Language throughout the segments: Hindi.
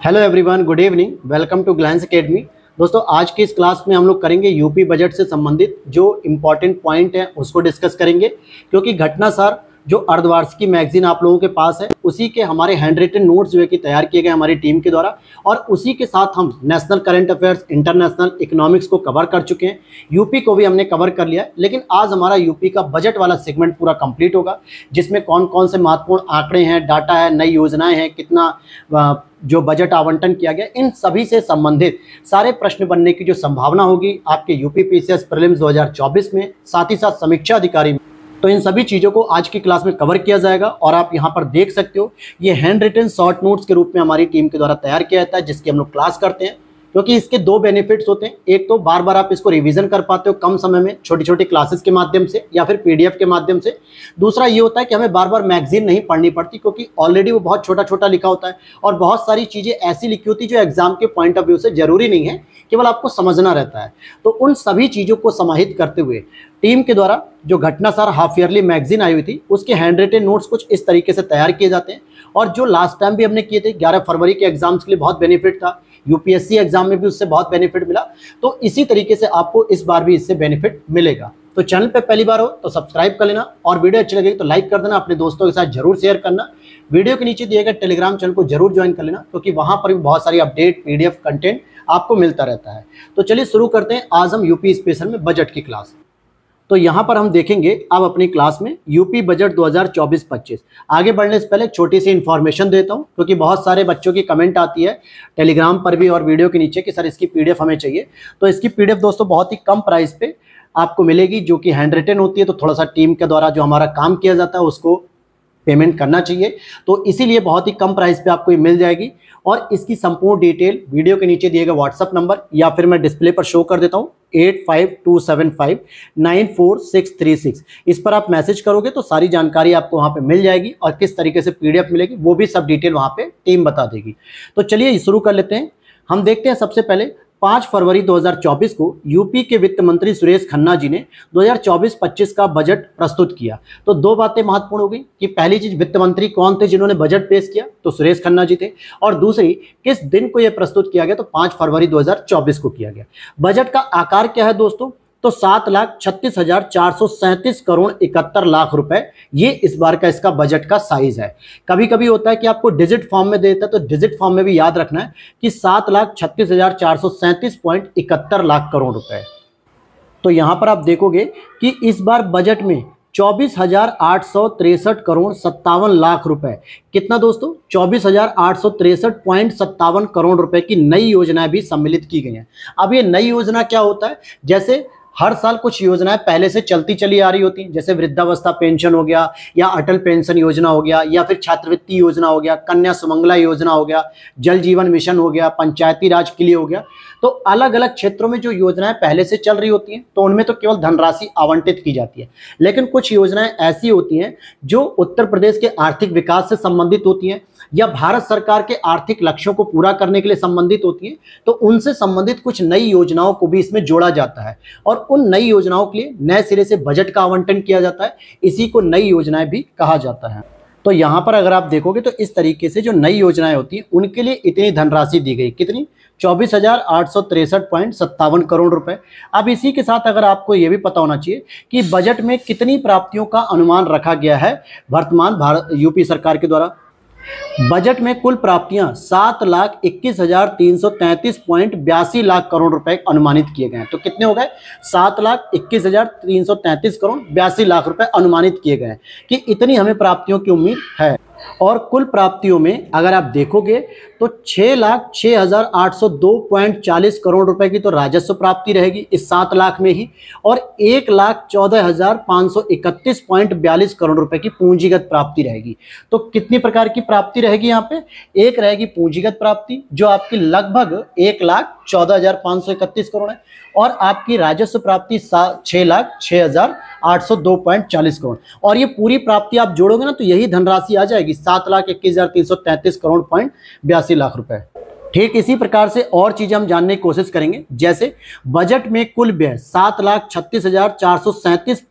Hello everyone, good evening, welcome to Glance Academy. दोस्तों, आज की इस क्लास में हम लोग करेंगे यूपी बजट से संबंधित जो इम्पॉर्टेंट पॉइंट हैं उसको डिस्कस करेंगे, क्योंकि घटनासार जो अर्धवार्षिकी मैगजीन आप लोगों के पास है उसी के हमारे हैंड रिटन नोट्स जो है कि तैयार किए गए हमारी टीम के द्वारा, और उसी के साथ हम national current affairs, international economics को कवर कर चुके हैं। यूपी को भी हमने कवर कर लिया है, लेकिन आज हमारा यूपी का बजट वाला सेगमेंट पूरा कंप्लीट होगा, जिसमें कौन कौन से महत्वपूर्ण आंकड़े हैं, डाटा है, नई योजनाएं हैं, कितना जो बजट आवंटन किया गया, इन सभी से संबंधित सारे प्रश्न बनने की जो संभावना होगी आपके यूपी पीसीएस प्रीलिम्स 2024 में, साथ ही साथ समीक्षा अधिकारी में। तो इन सभी चीज़ों को आज की क्लास में कवर किया जाएगा, और आप यहाँ पर देख सकते हो ये हैंड रिटन शॉर्ट नोट्स के रूप में हमारी टीम के द्वारा तैयार किया जाता है, जिसकी हम लोग क्लास करते हैं। क्योंकि इसके दो बेनिफिट्स होते हैं, एक तो बार बार आप इसको रिवीजन कर पाते हो कम समय में, छोटी छोटी क्लासेस के माध्यम से या फिर पीडीएफ के माध्यम से। दूसरा ये होता है कि हमें बार बार मैगजीन नहीं पढ़नी पड़ती, क्योंकि ऑलरेडी वो बहुत छोटा छोटा लिखा होता है, और बहुत सारी चीज़ें ऐसी लिखी होती है जो एग्जाम के पॉइंट ऑफ व्यू से जरूरी नहीं है, केवल आपको समझना रहता है। तो उन सभी चीज़ों को समाहित करते हुए टीम के द्वारा जो घटनासार हाफ ईयरली मैगजीन आई हुई थी उसके हैंड रिटन नोट्स कुछ इस तरीके से तैयार किए जाते हैं, और जो लास्ट टाइम भी हमने किए थे 11 फरवरी के एग्जाम्स के लिए बहुत बेनिफिट था, यूपीएससी एग्जाम में भी उससे बहुत बेनिफिट मिला। तो इसी तरीके से आपको इस बार भी इससे बेनिफिट मिलेगा। तो चैनल पे पहली बार हो तो सब्सक्राइब कर लेना, और वीडियो अच्छी लगेगी तो लाइक कर देना, अपने दोस्तों के साथ जरूर शेयर करना। वीडियो के नीचे दिए गए टेलीग्राम चैनल को जरूर ज्वाइन कर लेना, क्योंकि वहां पर भी बहुत सारी अपडेट, पीडीएफ कंटेंट आपको मिलता रहता है। तो चलिए शुरू करते हैं आज हम यूपी स्पेशल में बजट की क्लास। तो यहाँ पर हम देखेंगे अब अपनी क्लास में यूपी बजट 2024-25। आगे बढ़ने से पहले छोटी सी इन्फॉर्मेशन देता हूँ, क्योंकि बहुत सारे बच्चों की कमेंट आती है टेलीग्राम पर भी और वीडियो के नीचे कि सर इसकी पीडीएफ हमें चाहिए। तो इसकी पीडीएफ दोस्तों बहुत ही कम प्राइस पे आपको मिलेगी, जो कि हैंड रिटन होती है। तो थोड़ा सा टीम के द्वारा जो हमारा काम किया जाता है उसको पेमेंट करना चाहिए, तो इसीलिए बहुत ही कम प्राइस पे आपको ये मिल जाएगी। और इसकी संपूर्ण डिटेल वीडियो के नीचे दिए गए व्हाट्सअप नंबर या फिर मैं डिस्प्ले पर शो कर देता हूँ 8527594636, इस पर आप मैसेज करोगे तो सारी जानकारी आपको वहाँ पे मिल जाएगी, और किस तरीके से पीडीएफ मिलेगी वो भी सब डिटेल वहाँ पे टीम बता देगी। तो चलिए शुरू कर लेते हैं। हम देखते हैं सबसे पहले 5 फरवरी 2024 को यूपी के वित्त मंत्री सुरेश खन्ना जी ने 2024-25 का बजट प्रस्तुत किया। तो दो बातें महत्वपूर्ण हो गई कि पहली चीज, वित्त मंत्री कौन थे जिन्होंने बजट पेश किया, तो सुरेश खन्ना जी थे, और दूसरी किस दिन को यह प्रस्तुत किया गया, तो 5 फरवरी 2024 को किया गया। बजट का आकार क्या है दोस्तों, तो 7,36,437 करोड़ 71 लाख रुपए, ये इस बार का इसका बजट का साइज है। कभी कभी होता है कि आपको डिजिट फॉर्म में देता है, तो डिजिट फॉर्म में भी याद रखना है कि 7,36,437.71 लाख करोड़ रुपए। तो यहां पर आप देखोगे कि इस बार बजट में 24,863 करोड़ 57 लाख रुपए, कितना दोस्तों, 24,863.57 करोड़ रुपए की नई योजनाएं भी सम्मिलित की गई हैं। अब ये नई योजना क्या होता है, जैसे हर साल कुछ योजनाएं पहले से चलती चली आ रही होती हैं, जैसे वृद्धावस्था पेंशन हो गया, या अटल पेंशन योजना हो गया, या फिर छात्रवृत्ति योजना हो गया, कन्या सुमंगला योजना हो गया, जल जीवन मिशन हो गया, पंचायती राज के लिए हो गया। तो अलग अलग क्षेत्रों में जो योजनाएं पहले से चल रही होती हैं तो उनमें तो केवल धनराशि आवंटित की जाती है, लेकिन कुछ योजनाएं ऐसी होती हैं जो उत्तर प्रदेश के आर्थिक विकास से संबंधित होती हैं, या भारत सरकार के आर्थिक लक्ष्यों को पूरा करने के लिए संबंधित होती हैं। तो उनसे संबंधित कुछ नई योजनाओं को भी इसमें जोड़ा जाता है, और उन नई योजनाओं के लिए नए सिरे से बजट का आवंटन किया जाता है। इसी को नई योजनाएं भी कहा जाता है। तो यहाँ पर अगर आप देखोगे तो इस तरीके से जो नई योजनाएं होती हैं उनके लिए इतनी धनराशि दी गई, कितनी, 24,863.57 करोड़ रुपए। अब इसी के साथ अगर आपको ये भी पता होना चाहिए कि बजट में कितनी प्राप्तियों का अनुमान रखा गया है वर्तमान भारत यूपी सरकार के द्वारा। बजट में कुल प्राप्तियां 7,21,333.82 लाख करोड़ रुपए अनुमानित किए गए हैं। तो कितने हो गए, 7,21,333 करोड़ 82 लाख रुपए अनुमानित किए गए हैं कि इतनी हमें प्राप्तियों की उम्मीद है। और कुल प्राप्तियों में अगर आप देखोगे तो 6,06,802.40 करोड़ रुपए की तो राजस्व प्राप्ति रहेगी इस 7 लाख में ही, और 1,14,531.42 करोड़ रुपए की पूंजीगत प्राप्ति रहेगी। तो कितनी प्रकार की प्राप्ति रहेगी यहाँ पे, एक रहेगी पूंजीगत प्राप्ति जो आपकी लगभग 1,14,531 करोड़ है, और आपकी राजस्व प्राप्ति 6,06,802.40 करोड़, और ये पूरी प्राप्ति आप जोड़ोगे ना तो यही धनराशि आ जाएगी 7,21,333 करोड़ 82 लाख रुपए। ठीक इसी प्रकार से और चीजें हम जानने की कोशिश करेंगे, जैसे बजट में कुल व्यय 7,36,437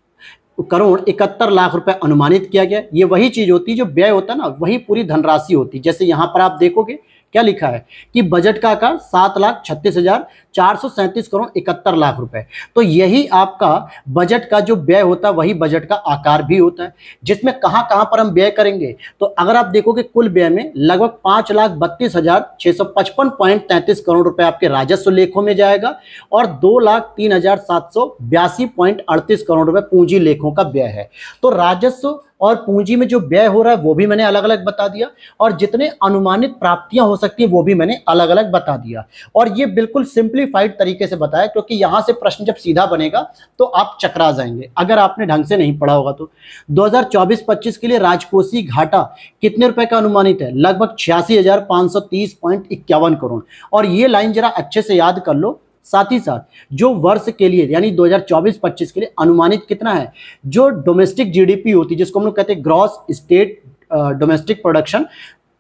करोड़ 71 लाख रुपए अनुमानित किया गया। ये वही चीज होती है जो व्यय होता है ना, वही पूरी धनराशि होती है। जैसे यहाँ पर आप देखोगे क्या लिखा है कि बजट का आकार 7,36,437 करोड़ 71 लाख रुपए। तो यही आपका बजट का जो व्यय होता है वही बजट का आकार भी होता है, जिसमें कहां कहां पर हम व्यय करेंगे। तो अगर आप देखोगे कुल व्यय में लगभग 5,32,655.33 करोड़ रुपए आपके राजस्व लेखों में जाएगा और 2,03,782.38 करोड़ रुपए पूंजी लेखों का व्यय है। तो राजस्व और पूंजी में जो व्यय हो रहा है वो भी मैंने अलग अलग बता दिया, और जितने अनुमानित प्राप्तियां हो सकती है वो भी मैंने अलग अलग बता दिया। और ये बिल्कुल सिंप्लीफाइड तरीके से बताया, क्योंकि यहां से प्रश्न जब सीधा बनेगा तो आप चकरा जाएंगे अगर आपने ढंग से नहीं पढ़ा होगा। तो 2024-25 के लिए राजकोषीय घाटा कितने रुपए का अनुमानित है? लगभग 86,530.51 करोड़। और ये लाइन जरा अच्छे से याद कर लो। साथ ही साथ जो वर्ष के लिए यानी 2024-25 के लिए अनुमानित कितना है, जो डोमेस्टिक जीडीपी होती है जिसको हम लोग कहते हैं ग्रॉस स्टेट डोमेस्टिक प्रोडक्शन,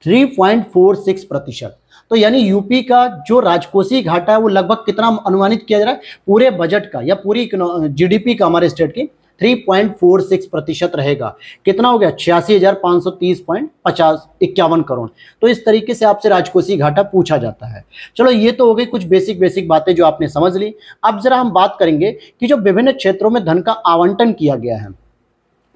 3.46%। तो यानी यूपी का जो राजकोषीय घाटा है वो लगभग कितना अनुमानित किया जा रहा है पूरे बजट का या पूरी जीडीपी का हमारे स्टेट की 3.46% रहेगा। कितना हो गया? 86,530.51 करोड़। तो इस तरीके से आपसे राजकोषीय घाटा पूछा जाता है। चलो ये तो हो गई कुछ बेसिक बातें जो आपने समझ ली। अब जरा हम बात करेंगे कि जो विभिन्न क्षेत्रों में धन का आवंटन किया गया है,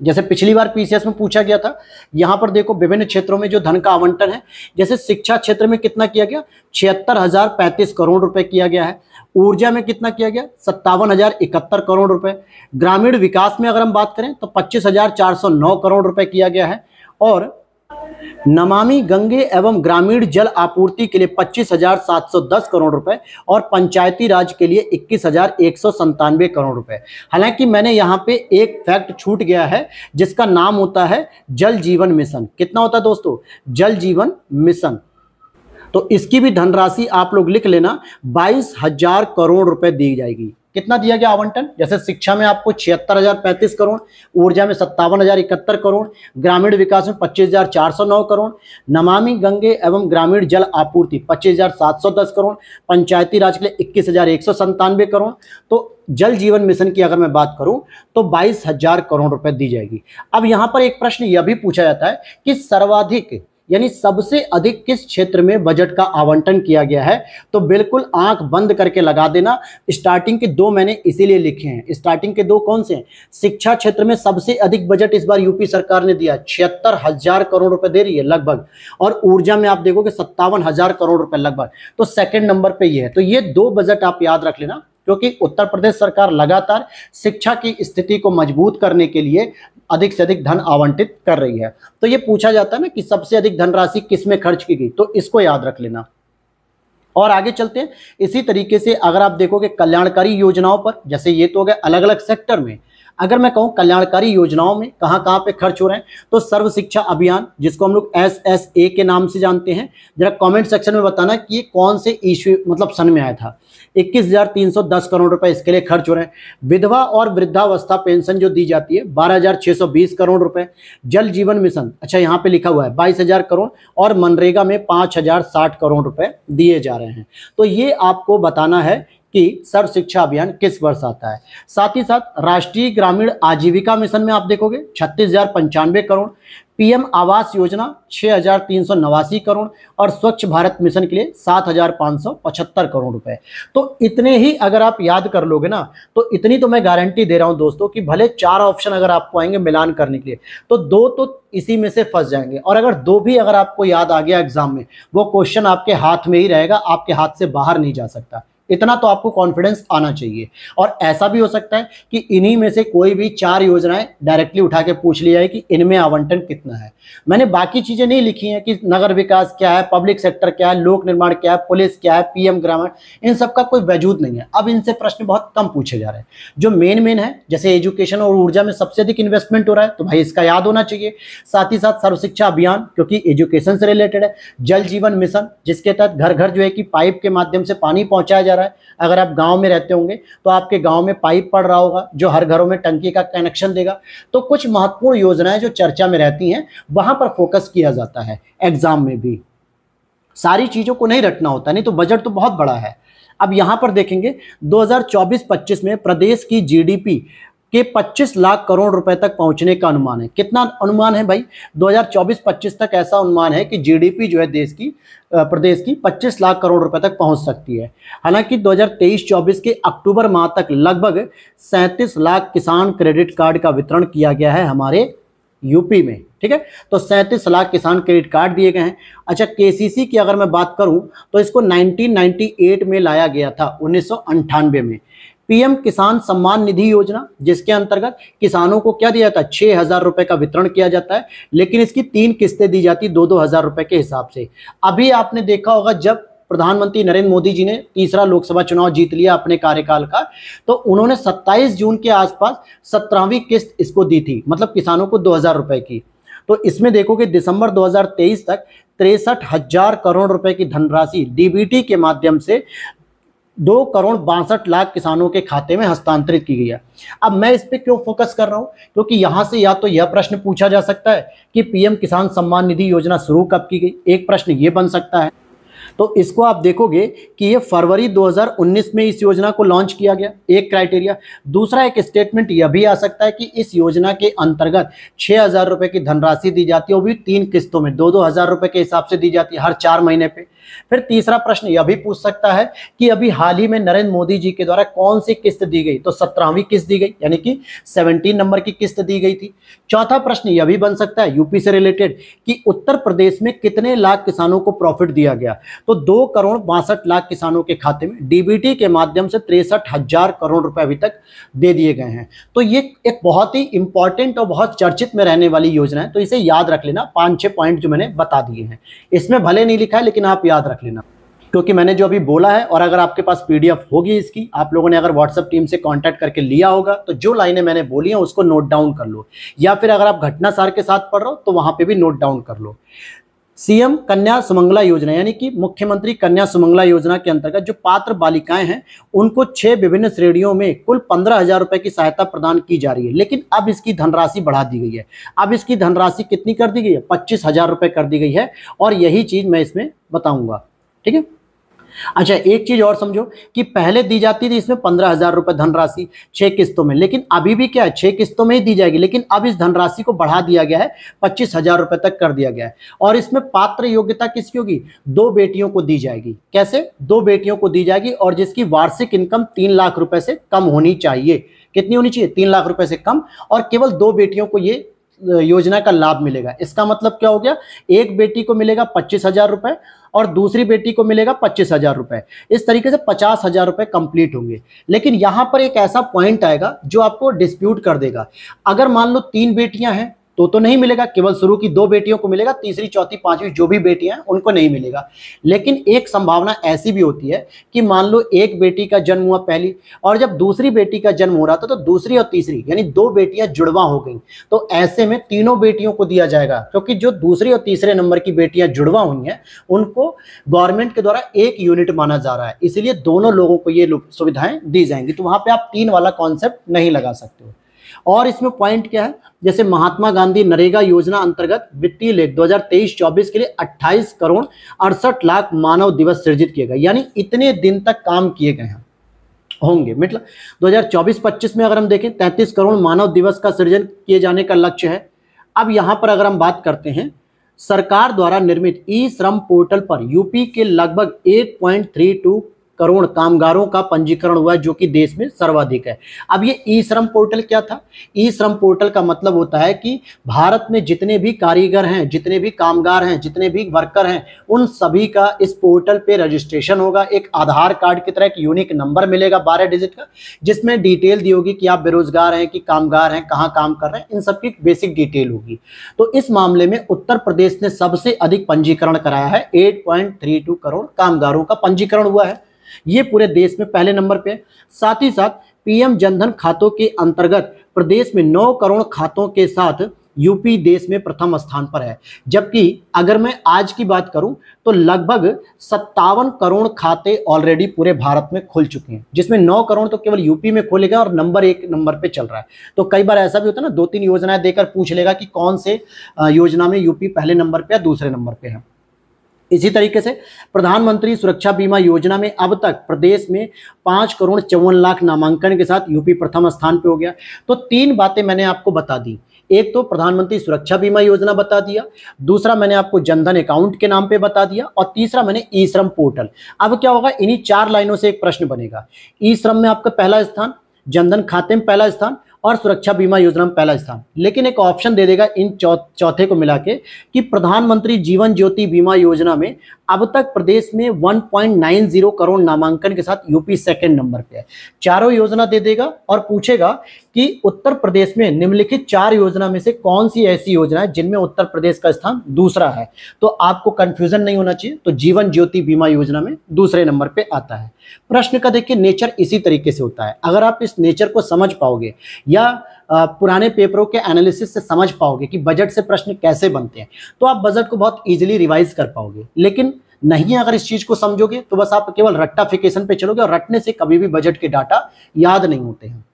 जैसे पिछली बार पीसीएस में पूछा गया था। यहां पर देखो विभिन्न क्षेत्रों में जो धन का आवंटन है, जैसे शिक्षा क्षेत्र में कितना किया गया? 76,035 करोड़ रुपए किया गया है। ऊर्जा में कितना किया गया? 57,071 करोड़ रुपए। ग्रामीण विकास में अगर हम बात करें तो 25,409 करोड़ रुपए किया गया है। और नमामि गंगे एवं ग्रामीण जल आपूर्ति के लिए 25,710 करोड़ रुपए और पंचायती राज के लिए 21,197 करोड़ रुपए। हालांकि मैंने यहां पे एक फैक्ट छूट गया है जिसका नाम होता है जल जीवन मिशन। कितना होता है दोस्तों? जल जीवन मिशन। तो इसकी भी धनराशि आप लोग लिख लेना, 22,000 करोड़ रुपए दी जाएगी। कितना दिया गया आवंटन? जैसे शिक्षा में आपको 76,035 करोड़, ऊर्जा में 57,071 करोड़, ग्रामीण विकास में 25,409 करोड़, नमामि गंगे एवं ग्रामीण जल आपूर्ति 25,710 करोड़, पंचायती राज के लिए 21,197 करोड़। तो जल जीवन मिशन की अगर मैं बात करूं तो 22,000 करोड़ रुपए दी जाएगी। अब यहां पर एक प्रश्न यह भी पूछा जाता है कि सर्वाधिक यानी सबसे अधिक किस क्षेत्र में बजट का आवंटन किया गया है? तो बिल्कुल आंख बंद करके लगा देना। स्टार्टिंग के दो मैंने इसीलिए लिखे हैं। स्टार्टिंग के दो कौन से हैं? शिक्षा क्षेत्र में सबसे अधिक बजट इस बार यूपी सरकार ने दिया, 76,000 करोड़ रुपए दे रही है लगभग। और ऊर्जा में आप देखोगे 57,000 करोड़ रुपए लगभग। तो सेकंड नंबर पे ये है। तो ये दो बजट आप याद रख लेना, क्योंकि उत्तर प्रदेश सरकार लगातार शिक्षा की स्थिति को मजबूत करने के लिए अधिक से अधिक धन आवंटित कर रही है। तो ये पूछा जाता है ना कि सबसे अधिक धनराशि किस में खर्च की गई, तो इसको याद रख लेना। और आगे चलते हैं। इसी तरीके से अगर आप देखोगे कल्याणकारी योजनाओं पर, जैसे ये तो हो गया अलग अलग सेक्टर में, अगर मैं कहूं कल्याणकारी योजनाओं में कहां कहां पे खर्च हो रहे हैं, तो सर्व शिक्षा अभियान जिसको हम लोग SSA के नाम से जानते हैं, जरा कमेंट सेक्शन में बताना कि ये कौन से इश्यू मतलब सन में आया था। 21,310 करोड़ रुपए इसके लिए खर्च हो रहे हैं। विधवा और वृद्धावस्था पेंशन जो दी जाती है 12,620 करोड़ रुपए। जल जीवन मिशन, अच्छा यहाँ पे लिखा हुआ है 22,000 करोड़, और मनरेगा में 5,060 करोड़ रुपए दिए जा रहे हैं। तो ये आपको बताना है कि सर्व शिक्षा अभियान किस वर्ष आता है। साथ ही साथ राष्ट्रीय ग्रामीण आजीविका मिशन में आप देखोगे 36,095 करोड़, पीएम आवास योजना 6,389 करोड़, और स्वच्छ भारत मिशन के लिए 7,575 करोड़ रुपए। तो इतने ही अगर आप याद कर लोगे ना, तो इतनी तो मैं गारंटी दे रहा हूं दोस्तों कि भले 4 ऑप्शन अगर आपको आएंगे मिलान करने के लिए, तो 2 तो इसी में से फंस जाएंगे। और अगर 2 भी अगर आपको याद आ गया एग्जाम में, वो क्वेश्चन आपके हाथ में ही रहेगा, आपके हाथ से बाहर नहीं जा सकता। इतना तो आपको कॉन्फिडेंस आना चाहिए। और ऐसा भी हो सकता है कि इन्हीं में से कोई भी 4 योजनाएं डायरेक्टली उठा के पूछ लिया है कि इनमें आवंटन कितना है। मैंने बाकी चीजें नहीं लिखी हैं कि नगर विकास क्या है, पब्लिक सेक्टर क्या है, लोक निर्माण क्या है, पुलिस क्या है, पीएम ग्रामीण, इन सब का कोई वजूद नहीं है। अब इनसे प्रश्न बहुत कम पूछे जा रहे हैं। जो मेन है, जैसे एजुकेशन और ऊर्जा में सबसे अधिक इन्वेस्टमेंट हो रहा है, तो भाई इसका याद होना चाहिए। साथ ही साथ सर्व शिक्षा अभियान, क्योंकि एजुकेशन से रिलेटेड है। जल जीवन मिशन, जिसके तहत घर घर जो है कि पाइप के माध्यम से पानी पहुंचाया जा रहा है। अगर आप गांव में रहते होंगे तो आपके गांव में पाइप पड़ रहा होगा जो हर घरों में टंकी का कनेक्शन देगा। तो कुछ महत्वपूर्ण योजनाएं जो चर्चा में रहती हैं वहां पर फोकस किया जाता है एग्जाम में भी। सारी चीजों को नहीं रटना होता, नहीं तो बजट तो बहुत बड़ा है। अब यहां पर देखेंगे 2024-25 में प्रदेश की जीडीपी कि 25 लाख करोड़ रुपए तक पहुंचने का अनुमान है। कितना अनुमान है भाई? 2024-25 तक ऐसा अनुमान है कि जीडीपी जो है देश की, प्रदेश की 25 लाख करोड़ रुपए तक पहुंच सकती है। हालांकि 2023-24 के अक्टूबर माह तक लगभग 37 लाख किसान क्रेडिट कार्ड का वितरण किया गया है हमारे यूपी में। ठीक है, तो 37 लाख किसान क्रेडिट कार्ड दिए गए हैं। अच्छा, केसीसी की अगर मैं बात करूं तो इसको 1998 में लाया गया था, 1998 में। पीएम किसान सम्मान निधि योजना, जिसके अंतर्गत किसानों को क्या दिया जाता है? 6,000 रुपए का वितरण किया जाता है, लेकिन इसकी 3 किस्तें दी जाती, 2-2 हजार रुपए के हिसाब से। अभी आपने देखा होगा जब प्रधानमंत्री नरेंद्र मोदी जी ने तीसरा लोकसभा चुनाव जीत लिया अपने कार्यकाल का, तो उन्होंने 27 जून के आसपास 17वीं किस्त इसको दी थी, मतलब किसानों को 2,000 रुपए की। तो इसमें देखोगे दिसंबर 2023 तक 63,000 करोड़ रुपए की धनराशि डीबीटी के माध्यम से 2 करोड़ 62 लाख किसानों के खाते में हस्तांतरित की गई है। अब मैं इस पे क्यों फोकस कर रहा हूं? क्योंकि यहां से या तो यह प्रश्न पूछा जा सकता है कि पीएम किसान सम्मान निधि योजना शुरू कब की गई, एक प्रश्न ये बन सकता है। तो इसको आप देखोगे कि ये फरवरी 2019 में इस योजना को लॉन्च किया गया, एक क्राइटेरिया। दूसरा एक स्टेटमेंट यह भी आ सकता है कि इस योजना के अंतर्गत 6,000 रुपए की धनराशि दी जाती है, वो भी 3 किस्तों में 2-2 हजार रुपए के हिसाब से दी जाती है हर 4 महीने पे। फिर तीसरा प्रश्न यह भी पूछ सकता है कि अभी हाल ही में नरेंद्र मोदी जी के द्वारा कौन सी किस्त दी गई, तो 17वीं किस्त दी गई, यानी कि 17 नंबर की किस्त दी गई थी। चौथा प्रश्न यह भी बन सकता है यूपी से रिलेटेड कि उत्तर प्रदेश में कितने लाख किसानों को प्रॉफिट दिया गया, तो 2 करोड़ 62 लाख किसानों के खाते में डीबीटी के माध्यम से 63,000 करोड़ रुपए अभी तक दे दिए गए हैं। तो ये एक बहुत ही इंपॉर्टेंट और बहुत चर्चित में रहने वाली योजना है, तो इसे याद रख लेना। 5-6 पॉइंट जो मैंने बता दिए हैं, इसमें भले नहीं लिखा है लेकिन आप याद रख लेना, क्योंकि मैंने जो अभी बोला है, और अगर आपके पास पीडीएफ होगी इसकी, आप लोगों ने अगर व्हाट्सएप टीम से कांटेक्ट करके लिया होगा, तो जो लाइनें मैंने बोली हैं उसको नोट डाउन कर लो, या फिर अगर आप घटना सार के साथ पढ़ रहे हो तो वहां पे भी नोट डाउन कर लो। सीएम कन्या सुमंगला योजना, यानी कि मुख्यमंत्री कन्या सुमंगला योजना के अंतर्गत जो पात्र बालिकाएं हैं उनको 6 विभिन्न श्रेणियों में कुल 15,000 रुपए की सहायता प्रदान की जा रही है, लेकिन अब इसकी धनराशि बढ़ा दी गई है। अब इसकी धनराशि कितनी कर दी गई है? 25,000 रुपए कर दी गई है, और यही चीज मैं इसमें बताऊंगा। ठीक है, अच्छा, एक चीज और समझो कि पहले दी जाती थी इसमें 15,000 रुपए धनराशि 6 किस्तों में, लेकिन अभी भी क्या है, 6 किस्तों में ही दी जाएगी, लेकिन अब इस धनराशि को बढ़ा दिया गया है, 25,000 रुपए तक कर दिया गया है। और इसमें पात्र योग्यता किसकी होगी? 2 बेटियों को दी जाएगी। कैसे? 2 बेटियों को दी जाएगी, और जिसकी वार्षिक इनकम 3 लाख रुपए से कम होनी चाहिए। कितनी होनी चाहिए? 3 लाख रुपए से कम, और केवल 2 बेटियों को ये योजना का लाभ मिलेगा। इसका मतलब क्या हो गया? एक बेटी को मिलेगा 25,000 रुपए और दूसरी बेटी को मिलेगा 25,000 रुपए। इस तरीके से 50,000 रुपए कंप्लीट होंगे। लेकिन यहां पर एक ऐसा पॉइंट आएगा जो आपको डिस्प्यूट कर देगा। अगर मान लो 3 बेटियां हैं तो नहीं मिलेगा, केवल शुरू की 2 बेटियों को मिलेगा, तीसरी चौथी पांचवी जो भी बेटियां हैं उनको नहीं मिलेगा। लेकिन एक संभावना ऐसी भी होती है कि मान लो एक बेटी का जन्म हुआ पहली, और जब दूसरी बेटी का जन्म हो रहा था तो दूसरी और तीसरी यानी 2 बेटियां जुड़वा हो गई, तो ऐसे में तीनों बेटियों को दिया जाएगा, क्योंकि जो दूसरी और तीसरे नंबर की बेटियां जुड़वा हुई हैं उनको गवर्नमेंट के द्वारा 1 यूनिट माना जा रहा है, इसलिए दोनों लोगों को ये सुविधाएं दी जाएंगी। तो वहां पर आप 3 वाला कॉन्सेप्ट नहीं लगा सकते हो। और इसमें पॉइंट क्या है, जैसे महात्मा गांधी नरेगा योजना अंतर्गत वित्तीय लेख 2023-24 के लिए 28 करोड़ 68 लाख मानव दिवस सृजित किए गए, यानी इतने दिन तक काम किए गए हैं होंगे। मतलब 2024-25 में अगर हम देखें 33 करोड़ मानव दिवस का सृजन किए जाने का लक्ष्य है। अब यहां पर अगर हम बात करते हैं सरकार द्वारा निर्मित ई श्रम पोर्टल पर यूपी के लगभग 8.32 करोड़ कामगारों का पंजीकरण हुआ है, जो कि देश में सर्वाधिक है। अब ये ई श्रम पोर्टल क्या था? ई श्रम पोर्टल का मतलब होता है कि भारत में जितने भी कारीगर हैं, जितने भी कामगार हैं, जितने भी वर्कर हैं, उन सभी का इस पोर्टल पे रजिस्ट्रेशन होगा। एक आधार कार्ड की तरह एक यूनिक नंबर मिलेगा 12 डिजिट का, जिसमें डिटेल दी होगी कि आप बेरोजगार हैं कि कामगार हैं, कहाँ काम कर रहे हैं, इन सबकी बेसिक डिटेल होगी। तो इस मामले में उत्तर प्रदेश ने सबसे अधिक पंजीकरण कराया है, 8.32 करोड़ कामगारों का पंजीकरण हुआ है। ये पूरे देश में पहले नंबर पे है। साथ ही साथ पीएम जनधन खातों के अंतर्गत प्रदेश में 9 करोड़ खातों के साथ यूपी देश में प्रथम स्थान पर है। जबकि अगर मैं आज की बात करूं तो लगभग 57 करोड़ खाते ऑलरेडी पूरे भारत में खुल चुके हैं, जिसमें 9 करोड़ तो केवल यूपी में खोलेगा और नंबर 1 नंबर पे चल रहा है। तो कई बार ऐसा भी होता है ना, 2-3 योजनाएं देकर पूछ लेगा कि कौन से योजना में यूपी पहले नंबर पे या दूसरे नंबर पे है। इसी तरीके से प्रधानमंत्री सुरक्षा बीमा योजना में अब तक प्रदेश में 5,54,00,000 नामांकन के साथ यूपी प्रथम स्थान पे हो गया। तो 3 बातें मैंने आपको बता दी। एक तो प्रधानमंत्री सुरक्षा बीमा योजना बता दिया, दूसरा मैंने आपको जनधन अकाउंट के नाम पे बता दिया, और तीसरा मैंने ई श्रम पोर्टल। अब क्या होगा, इन्हीं 4 लाइनों से एक प्रश्न बनेगा। ई श्रम में आपका पहला स्थान, जनधन खाते में पहला स्थान और सुरक्षा बीमा योजना में पहला स्थान, लेकिन एक ऑप्शन दे देगा इन चौथे को मिला के कि प्रधानमंत्री जीवन ज्योति बीमा योजना में अब तक प्रदेश में 1.90 करोड़ नामांकन के साथ यूपी सेकंड नंबर पे है। चारों योजना दे देगा और पूछेगा कि उत्तर प्रदेश में निम्नलिखित 4 योजना में से कौन सी ऐसी योजना है जिनमें उत्तर प्रदेश का स्थान दूसरा है। तो आपको कंफ्यूजन नहीं होना चाहिए, तो जीवन ज्योति बीमा योजना में दूसरे नंबर पे आता है। प्रश्न का देखिए नेचर इसी तरीके से होता है। अगर आप इस नेचर को समझ पाओगे या पुराने पेपरों के एनालिसिस से समझ पाओगे कि बजट से प्रश्न कैसे बनते हैं, तो आप बजट को बहुत इजीली रिवाइज कर पाओगे। लेकिन नहीं, अगर इस चीज को समझोगे तो बस आप केवल रट्टाफिकेशन पे चलोगे, और रटने से कभी भी बजट के डाटा याद नहीं होते हैं।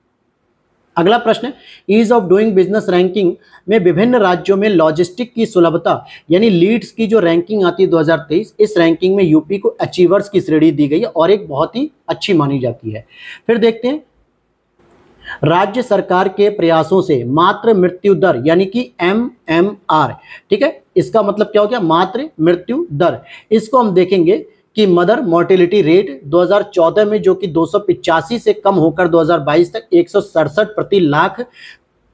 अगला प्रश्न है, ease of doing business ranking में विभिन्न राज्यों में लॉजिस्टिक की सुलभता यानी लीड्स की जो रैंकिंग आती है 2023, इस रैंकिंग में यूपी को अचीवर्स की श्रेणी दी गई है और एक बहुत ही अच्छी मानी जाती है। फिर देखते हैं, राज्य सरकार के प्रयासों से मातृ मृत्यु दर यानी कि MMR, ठीक है, इसका मतलब क्या हो गया, मातृ मृत्यु दर। इसको हम देखेंगे कि मदर मोर्टेलिटी रेट 2014 में जो कि 285 से कम होकर 2022 तक 167 प्रति लाख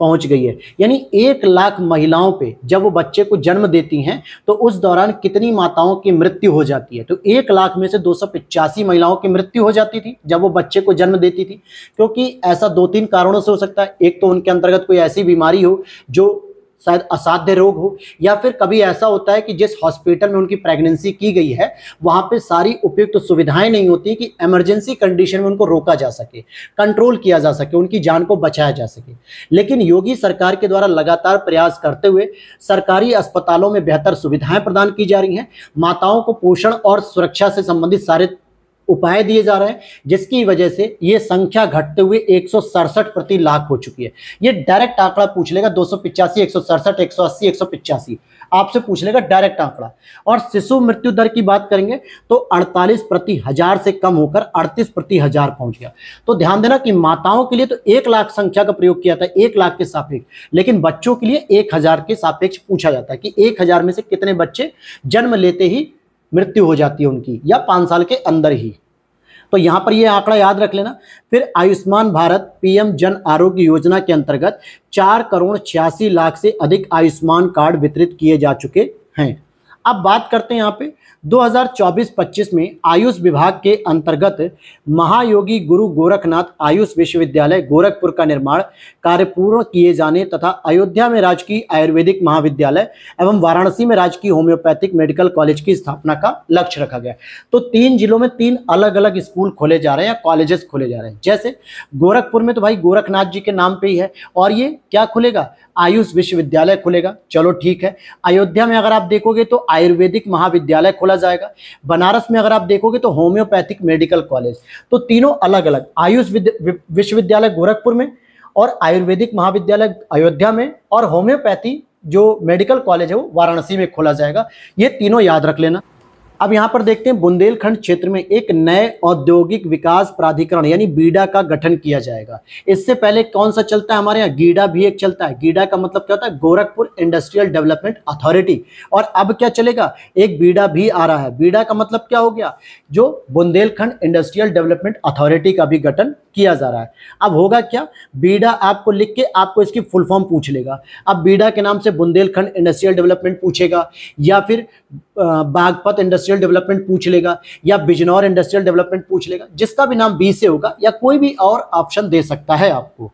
पहुंच गई है। यानी 1 लाख महिलाओं पे जब वो बच्चे को जन्म देती हैं तो उस दौरान कितनी माताओं की मृत्यु हो जाती है। तो 1 लाख में से 285 महिलाओं की मृत्यु हो जाती थी जब वो बच्चे को जन्म देती थी, क्योंकि ऐसा 2-3 कारणों से हो सकता है। एक तो उनके अंतर्गत कोई ऐसी बीमारी हो जो शायद असाध्य रोग हो, या फिर कभी ऐसा होता है कि जिस हॉस्पिटल में उनकी प्रेगनेंसी की गई है वहां पे सारी उपयुक्त सुविधाएं नहीं होती कि इमरजेंसी कंडीशन में उनको रोका जा सके, कंट्रोल किया जा सके, उनकी जान को बचाया जा सके। लेकिन योगी सरकार के द्वारा लगातार प्रयास करते हुए सरकारी अस्पतालों में बेहतर सुविधाएं प्रदान की जा रही हैं, माताओं को पोषण और सुरक्षा से संबंधित सारे उपाय दिए जा रहे हैं, जिसकी वजह से ये संख्या घटते हुए 167 प्रति लाख हो चुकी है। ये डायरेक्ट आंकड़ा पूछ लेगा, 285, 167, 180, 185 आपसे पूछ लेगा डायरेक्ट आंकड़ा। और शिशु मृत्यु दर की बात करेंगे तो 48 प्रति हजार से कम होकर 38 प्रति हजार पहुंच गया। तो ध्यान देना कि माताओं के लिए तो 1 लाख संख्या का प्रयोग किया था, 1 लाख के सापेक्ष, लेकिन बच्चों के लिए 1000 के सापेक्ष पूछा जाता है कि 1000 में से कितने बच्चे जन्म लेते ही मृत्यु हो जाती है उनकी, या 5 साल के अंदर ही। तो यहां पर ये आंकड़ा याद रख लेना। फिर आयुष्मान भारत PM जन आरोग्य योजना के अंतर्गत 4,86,00,000 से अधिक आयुष्मान कार्ड वितरित किए जा चुके हैं। अब बात करते हैं यहाँ पे 2024-25 में आयुष विभाग के अंतर्गत महायोगी गुरु गोरखनाथ आयुष विश्वविद्यालय गोरखपुर का निर्माण कार्य पूर्ण किए जाने तथा अयोध्या में राजकीय आयुर्वेदिक महाविद्यालय एवं वाराणसी में राजकीय होम्योपैथिक मेडिकल कॉलेज की स्थापना का लक्ष्य रखा गया। तो 3 जिलों में 3 अलग अलग स्कूल खोले जा रहे हैं या कॉलेजेस खोले जा रहे हैं। जैसे गोरखपुर में तो भाई गोरखनाथ जी के नाम पे ही है, और ये क्या खुलेगा, आयुष विश्वविद्यालय खुलेगा, चलो ठीक है। अयोध्या में अगर आप देखोगे तो आयुर्वेदिक महाविद्यालय खोला जाएगा। बनारस में अगर आप देखोगे तो होम्योपैथिक मेडिकल कॉलेज। तो तीनों अलग अलग, आयुष विश्वविद्यालय गोरखपुर में और आयुर्वेदिक महाविद्यालय अयोध्या में और होम्योपैथी जो मेडिकल कॉलेज है वो वाराणसी में खोला जाएगा। ये तीनों याद रख लेना। अब यहाँ पर देखते हैं बुंदेलखंड क्षेत्र में एक नए औद्योगिक विकास प्राधिकरण यानी बीडा का गठन किया जाएगा। इससे पहले कौन सा चलता है हमारे यहाँ, गीडा भी एक चलता है। गीडा का मतलब क्या होता है, गोरखपुर इंडस्ट्रियल डेवलपमेंट अथॉरिटी। और अब क्या चलेगा, एक बीडा भी आ रहा है। बीडा का मतलब क्या हो गया, जो बुंदेलखंड इंडस्ट्रियल डेवलपमेंट अथॉरिटी का भी गठन किया जा रहा है। अब होगा क्या, बीडा आपको लिख के आपको इसकी फुल फॉर्म पूछ लेगा। अब बीडा के नाम से बुंदेलखंड इंडस्ट्रियल डेवलपमेंट पूछेगा, या फिर बागपत इंडस्ट्रियल डेवलपमेंट पूछ लेगा, या बिजनौर इंडस्ट्रियल डेवलपमेंट पूछ लेगा। जिसका भी नाम बी से होगा, या कोई भी और ऑप्शन दे सकता है आपको।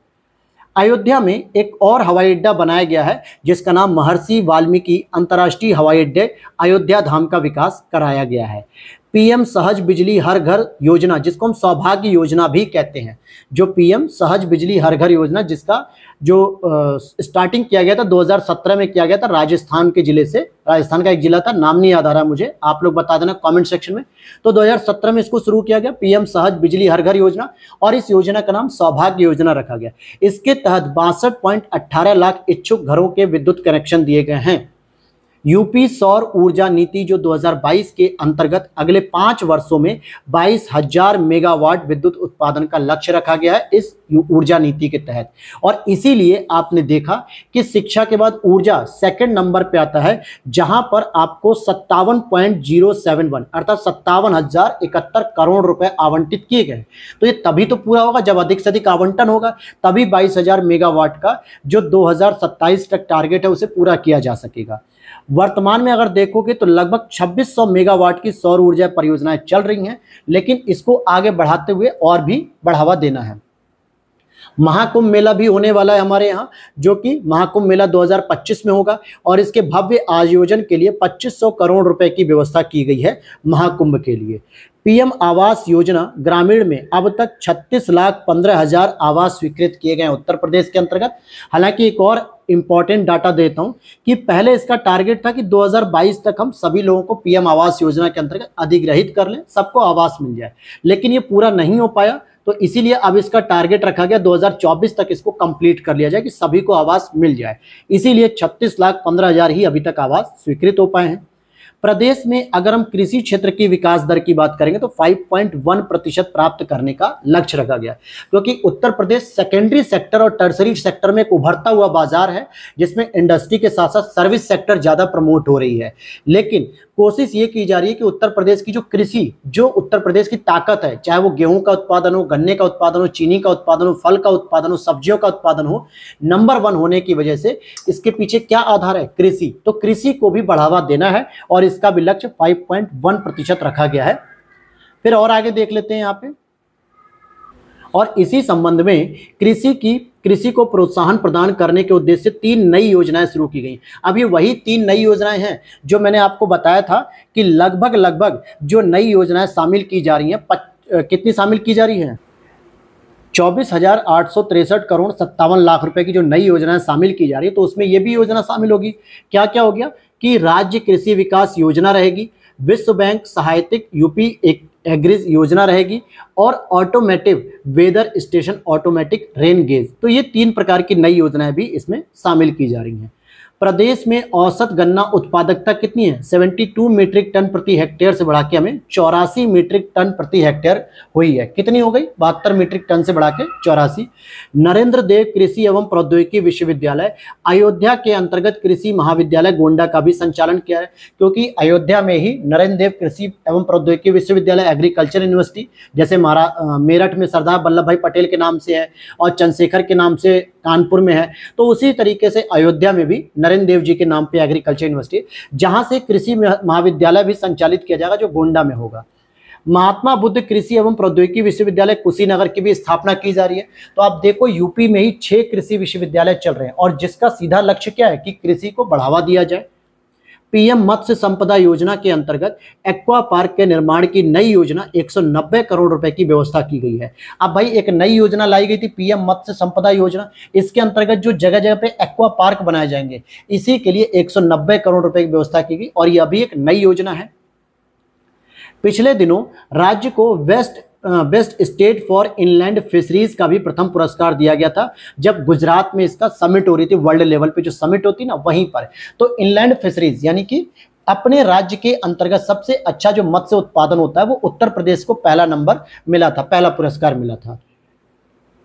अयोध्या में एक और हवाई अड्डा बनाया गया है जिसका नाम महर्षि वाल्मीकि अंतर्राष्ट्रीय हवाई अड्डे अयोध्या धाम का विकास कराया गया है। PM सहज बिजली हर घर योजना, जिसको हम सौभाग्य योजना भी कहते हैं, जो PM सहज बिजली हर घर योजना, जिसका जो स्टार्टिंग किया गया था 2017 में किया गया था राजस्थान के जिले से। राजस्थान का एक जिला था, नाम नहीं याद आ रहा मुझे, आप लोग बता देना कमेंट सेक्शन में। तो 2017 में इसको शुरू किया गया, PM सहज बिजली हर घर योजना, और इस योजना का नाम सौभाग्य योजना रखा गया। इसके तहत 62.18 लाख इच्छुक घरों के विद्युत कनेक्शन दिए गए हैं। यूपी सौर ऊर्जा नीति जो 2022 के अंतर्गत अगले 5 वर्षों में 22,000 मेगावाट विद्युत उत्पादन का लक्ष्य रखा गया है इस ऊर्जा नीति के तहत। और इसीलिए आपने देखा कि शिक्षा के बाद ऊर्जा सेकंड नंबर पे आता है, जहां पर आपको 57.071 अर्थात 57,071 करोड़ रुपए आवंटित किए गए। तो ये तभी तो पूरा होगा जब अधिक से अधिक आवंटन होगा, तभी 22,000 मेगावाट का जो 2027 तक टारगेट है उसे पूरा किया जा सकेगा। वर्तमान में अगर देखोगे तो लगभग 2600 मेगावाट की सौर ऊर्जा परियोजनाएं चल रही हैं, लेकिन इसको आगे बढ़ाते हुए और भी बढ़ावा देना है। महाकुंभ मेला भी होने वाला है हमारे यहाँ, जो कि महाकुंभ मेला 2025 में होगा और इसके भव्य आयोजन के लिए 2500 करोड़ रुपए की व्यवस्था की गई है महाकुंभ के लिए। पीएम आवास योजना ग्रामीण में अब तक 36,15,000 आवास स्वीकृत किए गए हैं उत्तर प्रदेश के अंतर्गत। हालांकि एक और इंपॉर्टेंट डाटा देता हूं कि पहले इसका टारगेट था कि 2022 तक हम सभी लोगों को पीएम आवास योजना के अंतर्गत अधिग्रहित कर लें, सबको आवास मिल जाए, लेकिन ये पूरा नहीं हो पाया। तो इसीलिए अब इसका टारगेट रखा गया 2024 तक इसको कंप्लीट कर लिया जाए कि सभी को आवास मिल जाए। इसीलिए 36,15,000 ही अभी तक आवास स्वीकृत हो पाए हैं। प्रदेश में अगर हम कृषि क्षेत्र की विकास दर की बात करेंगे तो 5.1% प्राप्त करने का लक्ष्य रखा गया, क्योंकि उत्तर प्रदेश सेकेंडरी सेक्टर और टर्सरी सेक्टर में एक उभरता हुआ बाजार है, जिसमें इंडस्ट्री के साथ साथ सर्विस सेक्टर ज्यादा प्रमोट हो रही है। लेकिन कोशिश ये की जा रही है कि उत्तर प्रदेश की जो कृषि, जो उत्तर प्रदेश की ताकत है, चाहे वो गेहूं का उत्पादन हो, गन्ने का उत्पादन हो, चीनी का उत्पादन हो, फल का उत्पादन हो, सब्जियों का उत्पादन हो, नंबर 1 होने की वजह से इसके पीछे क्या आधार है? कृषि। तो कृषि को भी बढ़ावा देना है और इसका भी लक्ष्य 5.1% रखा गया है। फिर और आगे देख लेते हैं यहाँ पे। और इसी संबंध में कृषि को प्रोत्साहन प्रदान करने के उद्देश्य से 3 नई योजनाएं शुरू की गई। अब ये वही 3 नई योजनाएं हैं जो मैंने आपको बताया था कि लगभग जो नई योजनाएं शामिल की जा रही हैं, कितनी शामिल की जा रही हैं? 24,863 करोड़ 57 लाख रुपए की जो नई योजनाएं शामिल की जा रही है, तो उसमें ये भी योजना शामिल होगी। क्या क्या हो गया कि राज्य कृषि विकास योजना रहेगी, विश्व बैंक सहायतिक यूपी एग्रीज योजना रहेगी और automotive weather station automatic rain gauge. तो ये 3 प्रकार की नई योजनाएं भी इसमें शामिल की जा रही हैं। प्रदेश में औसत गन्ना उत्पादकता कितनी है? 72 मीट्रिक टन प्रति हेक्टेयर से बढ़ा के हमें 84 मीट्रिक टन प्रति हेक्टेयर हुई है। कितनी हो गई? 72 मीट्रिक टन से बढ़ा के 84। नरेंद्र देव कृषि एवं प्रौद्योगिकी विश्वविद्यालय अयोध्या के अंतर्गत कृषि महाविद्यालय गोंडा का भी संचालन किया है, क्योंकि अयोध्या में ही नरेंद्र देव कृषि एवं प्रौद्योगिकी विश्वविद्यालय एग्रीकल्चर यूनिवर्सिटी, जैसे मेरठ में सरदार वल्लभ भाई पटेल के नाम से है और चंद्रशेखर के नाम से कानपुर में है, तो उसी तरीके से अयोध्या में भी नरेंद्र देव जी के नाम पे एग्रीकल्चर यूनिवर्सिटी, जहां से कृषि महाविद्यालय भी संचालित किया जाएगा जो गोंडा में होगा। महात्मा बुद्ध कृषि एवं प्रौद्योगिकी विश्वविद्यालय कुशीनगर की भी स्थापना की जा रही है। तो आप देखो यूपी में ही 6 कृषि विश्वविद्यालय चल रहे हैं और जिसका सीधा लक्ष्य क्या है कि कृषि को बढ़ावा दिया जाए। पीएम मत्स्य संपदा योजना के अंतर्गत एक्वा पार्क के निर्माण की नई योजना 190 करोड़ रुपए की व्यवस्था की गई है। अब भाई एक नई योजना लाई गई थी पीएम मत्स्य संपदा योजना, इसके अंतर्गत जो जगह जगह पे एक्वा पार्क बनाए जाएंगे, इसी के लिए 190 करोड़ रुपए की व्यवस्था की गई और यह भी एक नई योजना है। पिछले दिनों राज्य को best state for inland fisheries का भी प्रथम पुरस्कार दिया गया था, जब गुजरात में इसका समिट हो रही थी। वर्ल्ड लेवल पे जो समिट होती ना, वहीं पर। तो इनलैंड फिशरीज यानी कि अपने राज्य के अंतर्गत सबसे अच्छा जो मत्स्य उत्पादन होता है, वो उत्तर प्रदेश को पहला नंबर मिला था, पहला पुरस्कार मिला था।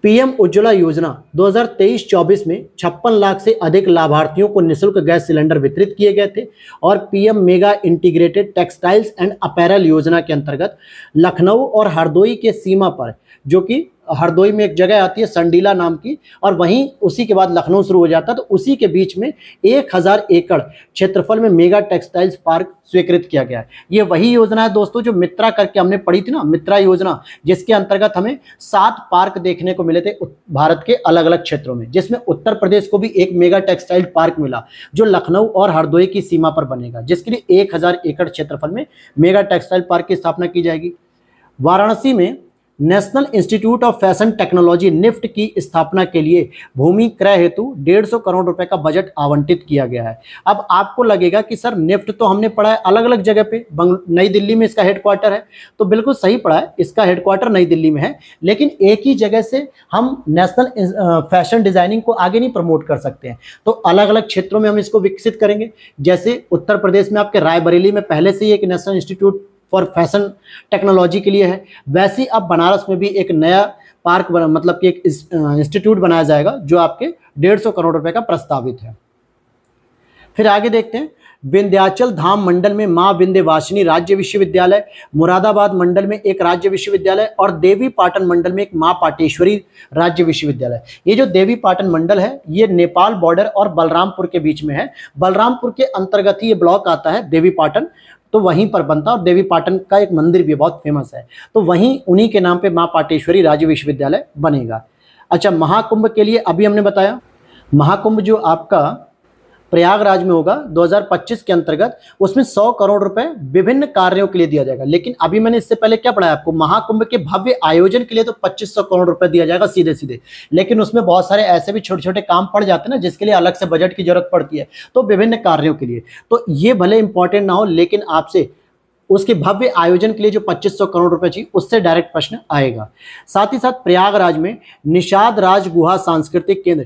पीएम उज्ज्वला योजना 2023-24 में 56 लाख से अधिक लाभार्थियों को निःशुल्क गैस सिलेंडर वितरित किए गए थे। और PM mega integrated textiles and apparel योजना के अंतर्गत लखनऊ और हरदोई के सीमा पर, जो कि हरदोई में एक जगह आती है संडीला नाम की, और वहीं उसी के बाद लखनऊ शुरू हो जाता है, तो उसी के बीच में 1000 एकड़ क्षेत्रफल में मेगा टेक्सटाइल्स पार्क स्वीकृत किया गया है। ये वही योजना है दोस्तों जो मित्रा करके हमने पढ़ी थी ना, मित्रा योजना, जिसके अंतर्गत हमें 7 पार्क देखने को मिले थे भारत के अलग अलग क्षेत्रों में, जिसमें उत्तर प्रदेश को भी एक मेगा टेक्सटाइल पार्क मिला जो लखनऊ और हरदोई की सीमा पर बनेगा, जिसके लिए 1000 एकड़ क्षेत्रफल में मेगा टेक्सटाइल पार्क की स्थापना की जाएगी। वाराणसी में national institute of fashion technology NIFT की स्थापना के लिए भूमि क्रय हेतु 150 करोड़ रुपए का बजट आवंटित किया गया है। अब आपको लगेगा कि सर निफ्ट तो हमने पढ़ा है अलग अलग जगह पे, नई दिल्ली में इसका हेडक्वार्टर है, तो बिल्कुल सही पढ़ा है, इसका हेडक्वार्टर नई दिल्ली में है, लेकिन एक ही जगह से हम नेशनल फैशन डिजाइनिंग को आगे नहीं प्रमोट कर सकते हैं, तो अलग अलग क्षेत्रों में हम इसको विकसित करेंगे। जैसे उत्तर प्रदेश में आपके रायबरेली में पहले से ही एक national institute for fashion technology के लिए है, वैसे ही अब बनारस में भी एक नया पार्क मतलब कि एक इंस्टीट्यूट बनाया जाएगा जो आपके 150 करोड़ रुपए का प्रस्तावित है। फिर आगे देखते हैं, विंध्याचल धाम मंडल में मां विंध्यवासिनी राज्य विश्वविद्यालय, मुरादाबाद मंडल में एक राज्य विश्वविद्यालय और देवी पाटन मंडल में एक मां पाटेश्वरी राज्य विश्वविद्यालय। ये जो देवी पाटन मंडल है ये नेपाल बॉर्डर और बलरामपुर के बीच में है। बलरामपुर के अंतर्गत ही ये ब्लॉक आता है देवी पाटन, तो वहीं पर बनता है और देवी पाटन का एक मंदिर भी बहुत फेमस है, तो वहीं उन्हीं के नाम पे मां पाटेश्वरी राज्य विश्वविद्यालय बनेगा। अच्छा, महाकुंभ के लिए अभी हमने बताया, महाकुंभ जो आपका प्रयागराज में होगा 2025 के अंतर्गत, उसमें 100 करोड़ रुपए विभिन्न कार्यों के लिए दिया जाएगा। लेकिन अभी मैंने इससे पहले क्या पढ़ाया आपको, महाकुंभ के भव्य आयोजन के लिए तो 2500 करोड़ रुपए दिया जाएगा सीधे सीधे, लेकिन उसमें बहुत सारे ऐसे भी छोटे छोटे काम पड़ जाते हैं ना जिसके लिए अलग से बजट की जरूरत पड़ती है, तो विभिन्न कार्यों के लिए, तो ये भले इंपॉर्टेंट ना हो लेकिन आपसे उसके भव्य आयोजन के लिए जो 2500 करोड़ रुपए चाहिए उससे डायरेक्ट प्रश्न आएगा। साथ ही साथ प्रयागराज में निषाद राज गुहा सांस्कृतिक केंद्र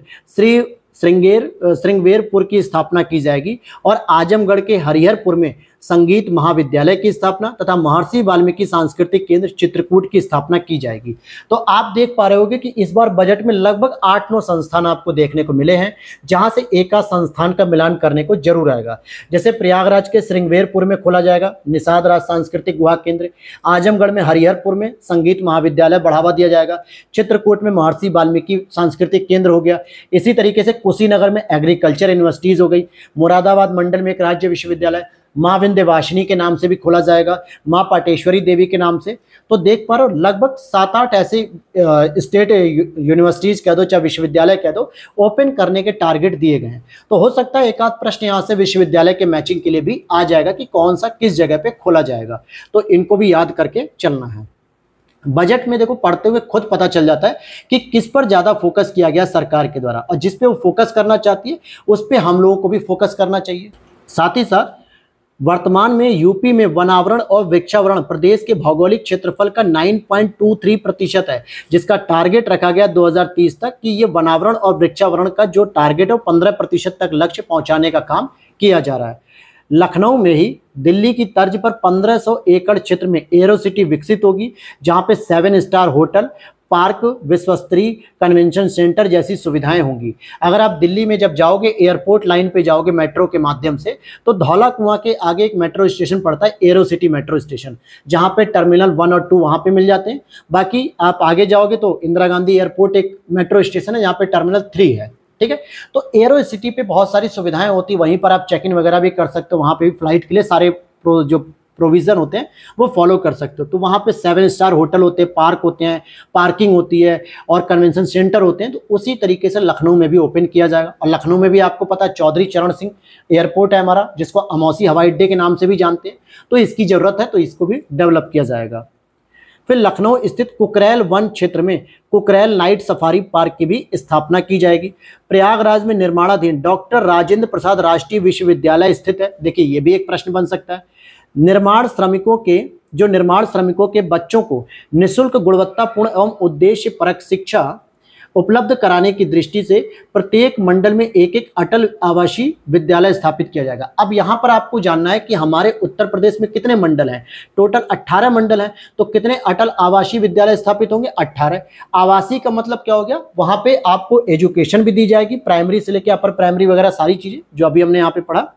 श्रृंगेरपुर की स्थापना की जाएगी और आजमगढ़ के हरिहरपुर में संगीत महाविद्यालय की स्थापना तथा महर्षि वाल्मीकि सांस्कृतिक केंद्र चित्रकूट की स्थापना की जाएगी। तो आप देख पा रहे होंगे कि इस बार बजट में लगभग 8-9 संस्थान आपको देखने को मिले हैं, जहां से एक आध संस्थान का मिलान करने को जरूर आएगा। जैसे प्रयागराज के श्रृंगेरपुर में खोला जाएगा निषाद राज सांस्कृतिक गुहा केंद्र, आजमगढ़ में हरिहरपुर में संगीत महाविद्यालय बढ़ावा दिया जाएगा, चित्रकूट में महर्षि वाल्मीकि सांस्कृतिक केंद्र हो गया, इसी तरीके से कुशीनगर में एग्रीकल्चर यूनिवर्सिटीज हो गई, मुरादाबाद मंडल में एक राज्य विश्वविद्यालय मां विंध्यवासिनी के नाम से भी खोला जाएगा, मां पाटेश्वरी देवी के नाम से। तो देख पा रहे हो लगभग 7-8 ऐसे स्टेट यूनिवर्सिटीज कह दो चाहे विश्वविद्यालय कह दो, ओपन करने के टारगेट दिए गए हैं। तो हो सकता है एक आध प्रश्न यहाँ से विश्वविद्यालय के मैचिंग के लिए भी आ जाएगा कि कौन सा किस जगह पे खोला जाएगा, तो इनको भी याद करके चलना है। बजट में देखो पढ़ते हुए खुद पता चल जाता है कि किस पर ज्यादा फोकस किया गया सरकार के द्वारा, और जिस पे वो फोकस करना चाहती है उस पे हम लोगों को भी फोकस करना चाहिए। साथ ही साथ वर्तमान में यूपी में वनावरण और वृक्षावरण प्रदेश के भौगोलिक क्षेत्रफल का 9.23% है, जिसका टारगेट रखा गया 2030 तक कि ये वनावरण और वृक्षावरण का जो टारगेट है 15% तक लक्ष्य पहुंचाने का काम किया जा रहा है। लखनऊ में ही दिल्ली की तर्ज पर 1500 एकड़ क्षेत्र में एरो सिटी विकसित होगी, जहां पे 7 स्टार होटल, पार्क, विश्वस्तरीय कन्वेंशन सेंटर जैसी सुविधाएं होंगी। अगर आप दिल्ली में जब जाओगे एयरपोर्ट लाइन पे जाओगे मेट्रो के माध्यम से, तो धौला कुआं के आगे एक मेट्रो स्टेशन पड़ता है एरो सिटी मेट्रो स्टेशन, जहां पे टर्मिनल 1 और 2 वहां पे मिल जाते हैं। बाकी आप आगे जाओगे तो इंदिरा गांधी एयरपोर्ट एक मेट्रो स्टेशन है, यहाँ पे टर्मिनल 3 है, ठीक है। तो एरो सिटी पे बहुत सारी सुविधाएं होती, वहीं पर आप चेक इन वगैरह भी कर सकते हो, वहां पे भी फ्लाइट के लिए सारे जो प्रोविजन होते हैं वो फॉलो कर सकते हो। तो वहाँ पे 7 स्टार होटल होते हैं, पार्क होते हैं, पार्किंग होती है और कन्वेंशन सेंटर होते हैं। तो उसी तरीके से लखनऊ में भी ओपन किया जाएगा। और लखनऊ में भी आपको पता है चौधरी चरण सिंह एयरपोर्ट है हमारा, जिसको अमौसी हवाई अड्डे के नाम से भी जानते हैं, तो इसकी जरूरत है, तो इसको भी डेवलप किया जाएगा। फिर लखनऊ स्थित कुकरेल वन क्षेत्र में कुकरेल नाइट सफारी पार्क की भी स्थापना की जाएगी। प्रयागराज में निर्माणाधीन डॉक्टर राजेंद्र प्रसाद राष्ट्रीय विश्वविद्यालय स्थित है। देखिए ये भी एक प्रश्न बन सकता है। निर्माण श्रमिकों के बच्चों को निःशुल्क गुणवत्तापूर्ण एवं उद्देश्यपरक शिक्षा उपलब्ध कराने की दृष्टि से प्रत्येक मंडल में एक एक अटल आवासीय विद्यालय स्थापित किया जाएगा। अब यहाँ पर आपको जानना है कि हमारे उत्तर प्रदेश में कितने मंडल हैं। टोटल 18 मंडल हैं, तो कितने अटल आवासीय विद्यालय स्थापित होंगे? 18। आवासीय का मतलब क्या हो गया? वहां पे आपको एजुकेशन भी दी जाएगी, प्राइमरी से लेकर अपर प्राइमरी वगैरह सारी चीजें जो अभी हमने यहाँ पे पढ़ा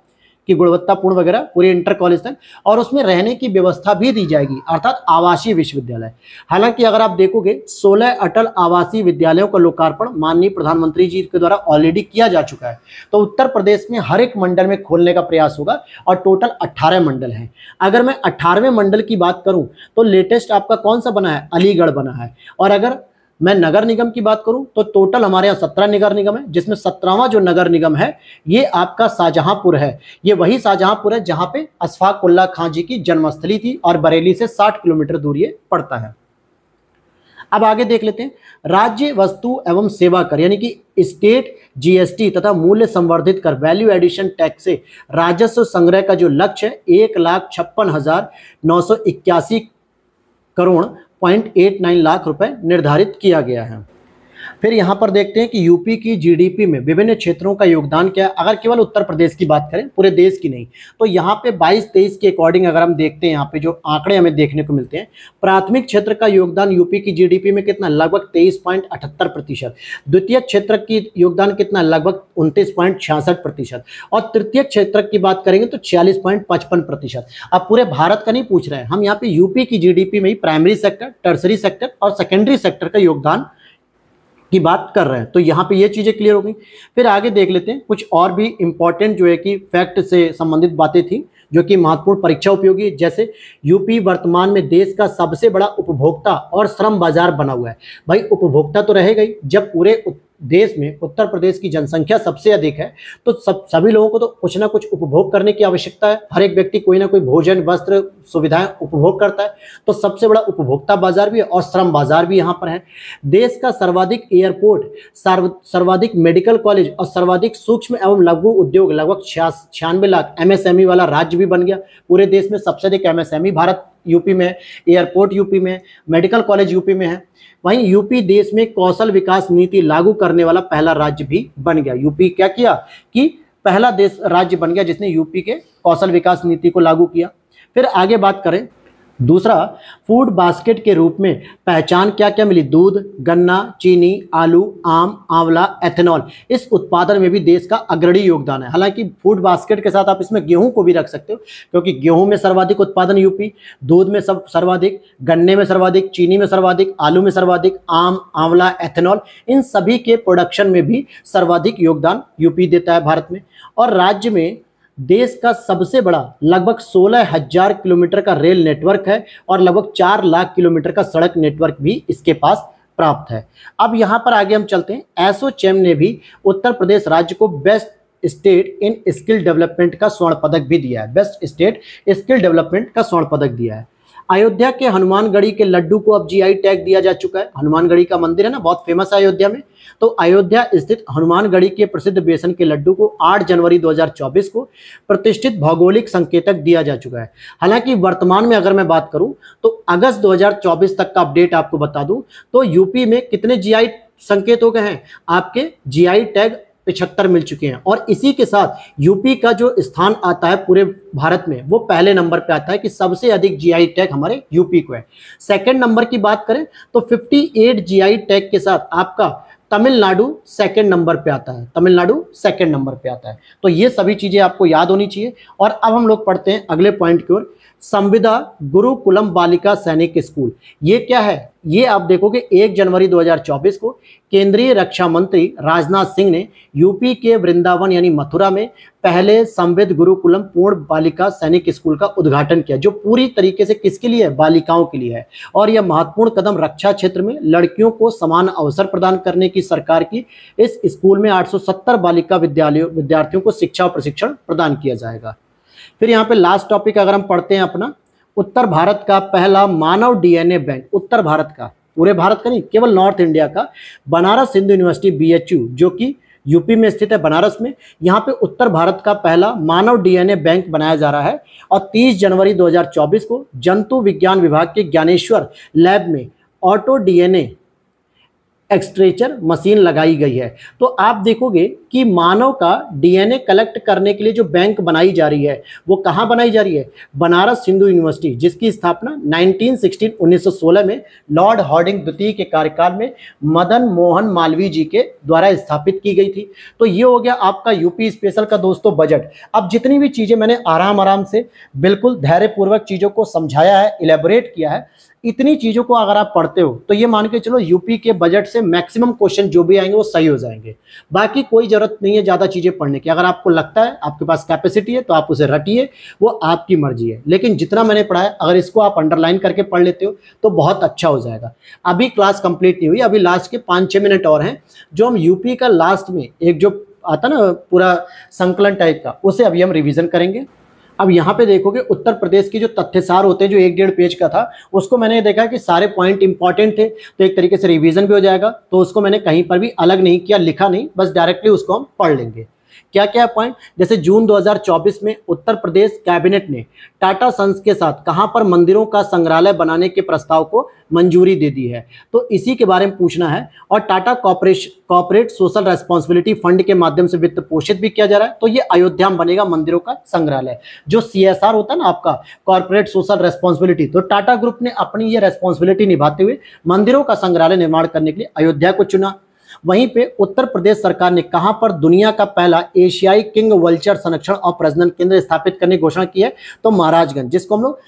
कि गुणवत्तापूर्ण वगैरह पूरे इंटर कॉलेज तक, और उसमें रहने की व्यवस्था भी दी जाएगी, अर्थात आवासीय विश्वविद्यालय। हालांकि अगर आप देखोगे 16 अटल आवासीय विद्यालयों का लोकार्पण माननीय प्रधानमंत्री जी के द्वारा ऑलरेडी किया जा चुका है। तो उत्तर प्रदेश में हर एक मंडल में खोलने का प्रयास होगा और टोटल 18 मंडल हैं। अगर मैं 18वें मंडल की बात करूं तो लेटेस्ट आपका कौन सा बना है? अलीगढ़ बना है। और अगर मैं नगर निगम की बात करूं तो टोटल हमारे यहाँ 17 नगर निगम है, जिसमें 17वां जो नगर निगम है ये आपका शाहजहांपुर है। ये वही शाहजहांपुर है जहां पे अशफाक उल्लाह खां जी की जन्मस्थली थी और बरेली से 60 किलोमीटर दूर ये पड़ता है। अब आगे देख लेते हैं, राज्य वस्तु एवं सेवा कर यानी कि स्टेट जीएसटी तथा मूल्य संवर्धित कर वैल्यू एडिशन टैक्स से राजस्व संग्रह का जो लक्ष्य है 1,56,981 करोड़ 89 लाख रुपए निर्धारित किया गया है। फिर यहाँ पर देखते हैं कि यूपी की जीडीपी में विभिन्न क्षेत्रों का योगदान क्या है। अगर केवल उत्तर प्रदेश की बात करें, पूरे देश की नहीं, तो यहाँ पे 22-23 के अकॉर्डिंग अगर हम देखते हैं, यहाँ पे जो आंकड़े हमें देखने को मिलते हैं, प्राथमिक क्षेत्र का योगदान यूपी की जीडीपी में कितना, लगभग 23.78%। द्वितीय क्षेत्र की योगदान कितना, लगभग 29.66%। और तृतीय क्षेत्र की बात करेंगे तो 46.55%। अब पूरे भारत का नहीं पूछ रहे हैं हम, यहाँ पे यूपी की जीडीपी में ही प्राइमरी सेक्टर, टर्सरी सेक्टर और सेकेंडरी सेक्टर का योगदान की बात कर रहे हैं। तो यहाँ पे ये चीजें क्लियर हो गई। फिर आगे देख लेते हैं कुछ और भी इंपॉर्टेंट जो है कि फैक्ट से संबंधित बातें थी जो कि महत्वपूर्ण परीक्षा उपयोगी, जैसे यूपी वर्तमान में देश का सबसे बड़ा उपभोक्ता और श्रम बाजार बना हुआ है। भाई उपभोक्ता तो रहेगा ही, जब पूरे देश में उत्तर प्रदेश की जनसंख्या सबसे अधिक है तो सभी लोगों को तो कुछ ना कुछ उपभोग करने की आवश्यकता है। हर एक व्यक्ति कोई ना कोई भोजन, वस्त्र, सुविधाएं उपभोग करता है, तो सबसे बड़ा उपभोक्ता बाजार भी है और श्रम बाजार भी यहाँ पर है। देश का सर्वाधिक एयरपोर्ट, सर्वाधिक मेडिकल कॉलेज और सर्वाधिक सूक्ष्म एवं लघु उद्योग, लगभग 96 लाख एमएसएमई वाला राज्य भी बन गया। पूरे देश में सबसे अधिक एमएसएमई भारत यूपी में, एयरपोर्ट यूपी में, मेडिकल कॉलेज यूपी में है। वहीं यूपी देश में कौशल विकास नीति लागू करने वाला पहला राज्य भी बन गया। यूपी क्या किया कि पहला देश राज्य बन गया जिसने यूपी के कौशल विकास नीति को लागू किया। फिर आगे बात करें, दूसरा, फूड बास्केट के रूप में पहचान क्या क्या मिली, दूध, गन्ना, चीनी, आलू, आम, आंवला, एथेनॉल। इस उत्पादन में भी देश का अग्रणी योगदान है। हालांकि फूड बास्केट के साथ आप इसमें गेहूं को भी रख सकते हो, क्योंकि गेहूं में सर्वाधिक उत्पादन यूपी, दूध में सर्वाधिक, गन्ने में सर्वाधिक, चीनी में सर्वाधिक, आलू में सर्वाधिक, आम, आंवला, एथेनॉल, इन सभी के प्रोडक्शन में भी सर्वाधिक योगदान यूपी देता है भारत में। और राज्य में देश का सबसे बड़ा लगभग 16,000 किलोमीटर का रेल नेटवर्क है और लगभग 4 लाख किलोमीटर का सड़क नेटवर्क भी इसके पास प्राप्त है। अब यहाँ पर आगे हम चलते हैं। एसोचैम ने भी उत्तर प्रदेश राज्य को best state in skill development का स्वर्ण पदक भी दिया है। बेस्ट स्टेट स्किल डेवलपमेंट का स्वर्ण पदक दिया है। अयोध्या के हनुमानगढ़ी के लड्डू को अब जीआई टैग दिया जा चुका है। हनुमानगढ़ी का मंदिर है ना, बहुत फेमस है अयोध्या में। तो अयोध्या स्थित हनुमानगढ़ी के प्रसिद्ध बेसन के लड्डू को 8 जनवरी 2024 को प्रतिष्ठित भौगोलिक संकेतक दिया जा चुका है। हालांकि वर्तमान में अगर मैं बात करूं तो अगस्त 2024 तक का अपडेट आपको बता दूं तो यूपी में कितने जीआई संकेत हो गए हैं, आपके जीआई टैग 75 मिल चुके हैं। और इसी के साथ यूपी का जो स्थान आता है पूरे भारत में, वो पहले नंबर पे आता है कि सबसे अधिक जीआई टैग हमारे यूपी को है। सेकंड नंबर की बात करें तो 58 जीआई टैग के साथ आपका तमिलनाडु सेकंड नंबर पे आता है। तमिलनाडु सेकंड नंबर पे आता है। तो ये सभी चीजें आपको याद होनी चाहिए। और अब हम लोग पढ़ते हैं अगले पॉइंट की ओर। संविदा गुरुकुलम बालिका सैनिक स्कूल, ये क्या है? ये आप देखोगे 1 जनवरी 2024 को केंद्रीय रक्षा मंत्री राजनाथ सिंह ने यूपी के वृंदावन यानी मथुरा में पहले संविद गुरुकुलम पूर्ण बालिका सैनिक स्कूल का उद्घाटन किया, जो पूरी तरीके से किसके लिए है? बालिकाओं के लिए है। और यह महत्वपूर्ण कदम रक्षा क्षेत्र में लड़कियों को समान अवसर प्रदान करने की सरकार की इस स्कूल में 870 बालिका विद्यार्थियों को शिक्षा और प्रशिक्षण प्रदान किया जाएगा। फिर यहाँ पे लास्ट टॉपिक अगर हम पढ़ते हैं अपना, उत्तर भारत का पहला मानव डीएनए बैंक, उत्तर भारत का, पूरे भारत का नहीं, केवल नॉर्थ इंडिया का, बनारस हिंदू यूनिवर्सिटी बीएचयू जो कि यूपी में स्थित है बनारस में। यहाँ पे उत्तर भारत का पहला मानव डीएनए बैंक बनाया जा रहा है। और 30 जनवरी 2024 को जंतु विज्ञान विभाग के ज्ञानेश्वर लैब में ऑटो डीएनए एक्सट्रेचर मशीन लगाई गई है। तो आप देखोगे कि मानव का डीएनए कलेक्ट करने के लिए जो बैंक बनाई जा रही है वो कहाँ बनाई जा रही है? बनारस हिंदू यूनिवर्सिटी, जिसकी स्थापना 1916 में लॉर्ड हार्डिंग द्वितीय के कार्यकाल में मदन मोहन मालवीय जी के द्वारा स्थापित की गई थी। तो ये हो गया आपका यूपी स्पेशल का दोस्तों बजट। अब जितनी भी चीजें मैंने आराम से बिल्कुल धैर्यपूर्वक चीजों को समझाया है, इलेबोरेट किया है, इतनी चीजों को अगर आप पढ़ते हो तो ये मान के चलो यूपी के बजट से मैक्सिमम क्वेश्चन जो भी आएंगे वो सही हो जाएंगे। बाकी कोई जरूरत नहीं है ज्यादा चीजें पढ़ने की। अगर आपको लगता है आपके पास कैपेसिटी है तो आप उसे रटिए, वो आपकी मर्जी है। लेकिन जितना मैंने पढ़ा है अगर इसको आप अंडरलाइन करके पढ़ लेते हो तो बहुत अच्छा हो जाएगा। अभी क्लास कंप्लीट नहीं हुई, अभी लास्ट के 5-6 मिनट और हैं, जो हम यूपी का लास्ट में एक जो आता ना पूरा संकलन टाइप का, उसे अभी हम रिविजन करेंगे। अब यहाँ पे देखोगे उत्तर प्रदेश की जो तथ्यसार होते हैं जो 1-1.5 पेज का था, उसको मैंने देखा कि सारे पॉइंट इंपॉर्टेंट थे, तो एक तरीके से रिवीजन भी हो जाएगा, तो उसको मैंने कहीं पर भी अलग नहीं किया, लिखा नहीं, बस डायरेक्टली उसको हम पढ़ लेंगे। क्या क्या पॉइंट, जैसे जून 2024 में उत्तर प्रदेश कैबिनेट ने टाटा सन्स के साथ कहां पर मंदिरों का संग्रहालय बनाने के प्रस्ताव को मंजूरी दे दी है, तो इसी के बारे में पूछना है। और Tata corporate social responsibility fund के माध्यम से वित्त पोषित भी किया जा रहा है, तो ये अयोध्या में बनेगा मंदिरों का संग्रहालय। जो CSR होता है ना आपका, कॉर्पोरेट सोशल रेस्पॉन्सिबिलिटी, तो टाटा ग्रुप ने अपनी ये रेस्पॉन्सिबिलिटी निभाते हुए मंदिरों का संग्रहालय निर्माण करने के लिए अयोध्या को चुना। वहीं पे उत्तर प्रदेश सरकार ने कहां पर दुनिया का पहला एशियाई किंग वल्चर संरक्षण और प्रजनन केंद्र स्थापित करने की घोषणा की है, तो महाराजगंज, जिसको हम लोग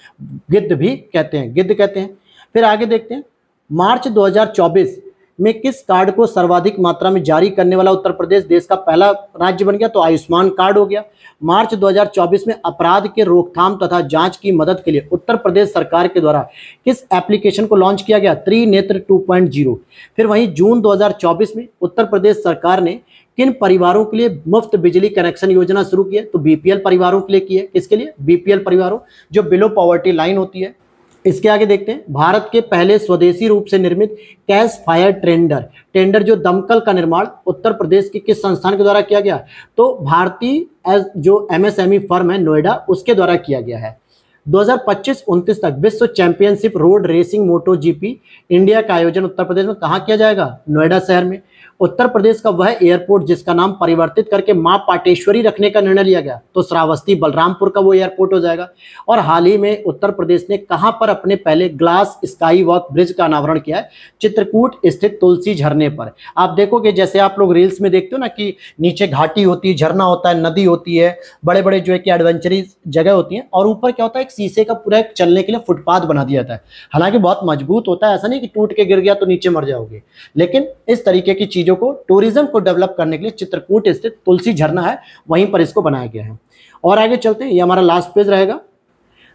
गिद्ध भी कहते हैं, गिद्ध कहते हैं। फिर आगे देखते हैं, मार्च 2024 में किस कार्ड को सर्वाधिक मात्रा में जारी करने वाला उत्तर प्रदेश देश का पहला राज्य बन गया, तो आयुष्मान कार्ड हो गया। मार्च 2024 में अपराध के रोकथाम तथा जांच की मदद के लिए उत्तर प्रदेश सरकार के द्वारा किस एप्लीकेशन को लॉन्च किया गया, त्रिनेत्र 2.0। फिर वहीं जून 2024 में उत्तर प्रदेश सरकार ने किन परिवारों के लिए मुफ्त बिजली कनेक्शन योजना शुरू की है, तो BPL परिवारों के लिए की है। किसके लिए, BPL परिवारों जो बिलो पॉवर्टी लाइन होती है। इसके आगे देखते हैं, भारत के पहले स्वदेशी रूप से निर्मित कैश फायर टेंडर जो दमकल का निर्माण उत्तर प्रदेश के किस संस्थान के द्वारा किया गया, तो भारतीय जो MSME फर्म है नोएडा, उसके द्वारा किया गया है। 2025-29 तक विश्व championship road racing MotoGP India का आयोजन उत्तर प्रदेश में कहाँ किया जाएगा, नोएडा शहर में। उत्तर प्रदेश का वह एयरपोर्ट जिसका नाम परिवर्तित करके मां पाटेश्वरी रखने का निर्णय लिया गया, तो श्रावस्ती बलरामपुर का वो एयरपोर्ट हो जाएगा। और हाल ही में उत्तर प्रदेश ने कहां पर अपने पहले ग्लास स्काई वॉक ब्रिज का अनावरण किया है, चित्रकूट स्थित तुलसी झरने पर। आप देखोगे जैसे आप लोग रील्स में देखते हो ना कि नीचे घाटी होती है, झरना होता है, नदी होती है, बड़े बड़े जो है कि एडवेंचरस जगह होती है, और ऊपर क्या होता है, एक शीशे का पूरा एक चलने के लिए फुटपाथ बना दिया जाता है। हालांकि बहुत मजबूत होता है, ऐसा नहीं कि टूट के गिर गया तो नीचे मर जाओगे, लेकिन इस तरीके की चीजों को, टूरिज्म को डेवलप करने के लिए चित्रकूट स्थित तुलसी झरना है, वहीं पर इसको बनाया गया है। और आगे चलते हैं, ये हमारा लास्ट पेज रहेगा।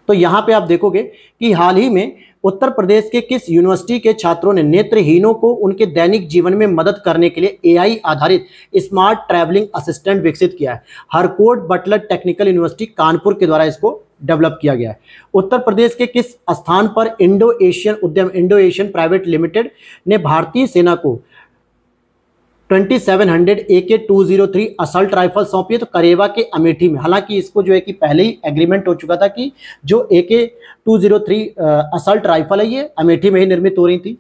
तो यहाँ पे आप देखोगे कि हाल ही में उत्तर प्रदेश के किस यूनिवर्सिटी के छात्रों ने नेत्रहीनों को उनके दैनिक जीवन में मदद करने के लिए AI आधारित स्मार्ट ट्रैवलिंग असिस्टेंट विकसित किया है। Harcourt Buttler technical university Kanpur के द्वारा इसको डेवलप किया गया है। उत्तर प्रदेश के किस स्थान पर इंडो एशियन उद्यम इंडो एशियन प्राइवेट लिमिटेड ने भारतीय सेना को 2700 AK-203 असल्ट राइफल सौंपी है, तो करेवा के अमेठी में। हालांकि इसको जो है कि पहले ही एग्रीमेंट हो चुका था कि जो AK-203 असल्ट राइफल है ये अमेठी में ही निर्मित हो रही थी।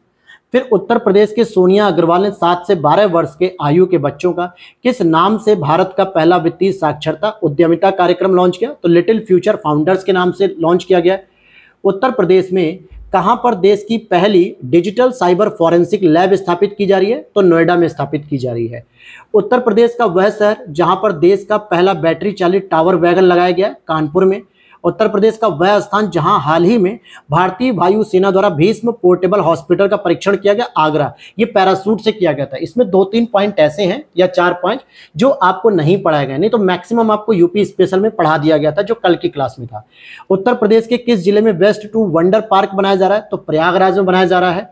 फिर उत्तर प्रदेश के सोनिया अग्रवाल ने 7 से 12 वर्ष के आयु के बच्चों का किस नाम से भारत का पहला वित्तीय साक्षरता उद्यमिता कार्यक्रम लॉन्च किया, तो लिटिल फ्यूचर फाउंडर्स के नाम से लॉन्च किया गया। उत्तर प्रदेश में कहां पर देश की पहली डिजिटल साइबर फॉरेंसिक लैब स्थापित की जा रही है, तो नोएडा में स्थापित की जा रही है। उत्तर प्रदेश का वह शहर जहां पर देश का पहला बैटरी चालित टावर वैगन लगाया गया, कानपुर में। उत्तर प्रदेश का वह स्थान जहां हाल ही में भारतीय वायुसेना द्वारा भीष्म पोर्टेबल हॉस्पिटल का परीक्षण किया गया, आगरा। ये पैराशूट से किया गया था। इसमें 2-3 पॉइंट ऐसे हैं या 4 पॉइंट जो आपको नहीं पढ़ाए गए, नहीं तो मैक्सिमम आपको यूपी स्पेशल में पढ़ा दिया गया था जो कल की क्लास में था। उत्तर प्रदेश के किस जिले में वेस्ट टू वंडर पार्क बनाया जा रहा है, तो प्रयागराज में बनाया जा रहा है।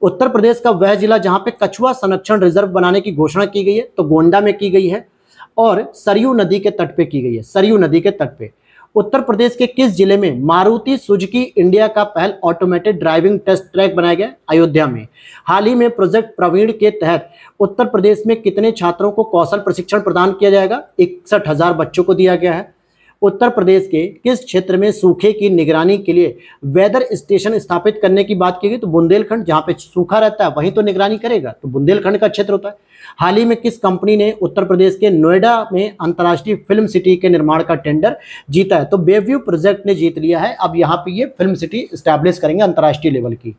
उत्तर प्रदेश का वह जिला जहां पे कछुआ संरक्षण रिजर्व बनाने की घोषणा की गई है, तो गोंडा में की गई है, और सरयू नदी के तट पे की गई है, सरयू नदी के तट पे। उत्तर प्रदेश के किस जिले में मारुति सुजुकी इंडिया का पहल ऑटोमेटेड ड्राइविंग टेस्ट ट्रैक बनाया गया, अयोध्या में। हाल ही में प्रोजेक्ट प्रवीण के तहत उत्तर प्रदेश में कितने छात्रों को कौशल प्रशिक्षण प्रदान किया जाएगा, 61,000 बच्चों को दिया गया है। उत्तर प्रदेश के किस क्षेत्र में सूखे की निगरानी के लिए वेदर स्टेशन स्थापित करने की बात की गई, तो बुंदेलखंड, जहां पे सूखा रहता है वहीं तो निगरानी करेगा, तो बुंदेलखंड का क्षेत्र होता है। हाल ही में किस कंपनी ने उत्तर प्रदेश के नोएडा में अंतर्राष्ट्रीय फिल्म सिटी के निर्माण का टेंडर जीता है, तो बेव्यू प्रोजेक्ट ने जीत लिया है। अब यहाँ पे ये फिल्म सिटी स्टैब्लिश करेंगे अंतर्राष्ट्रीय लेवल की।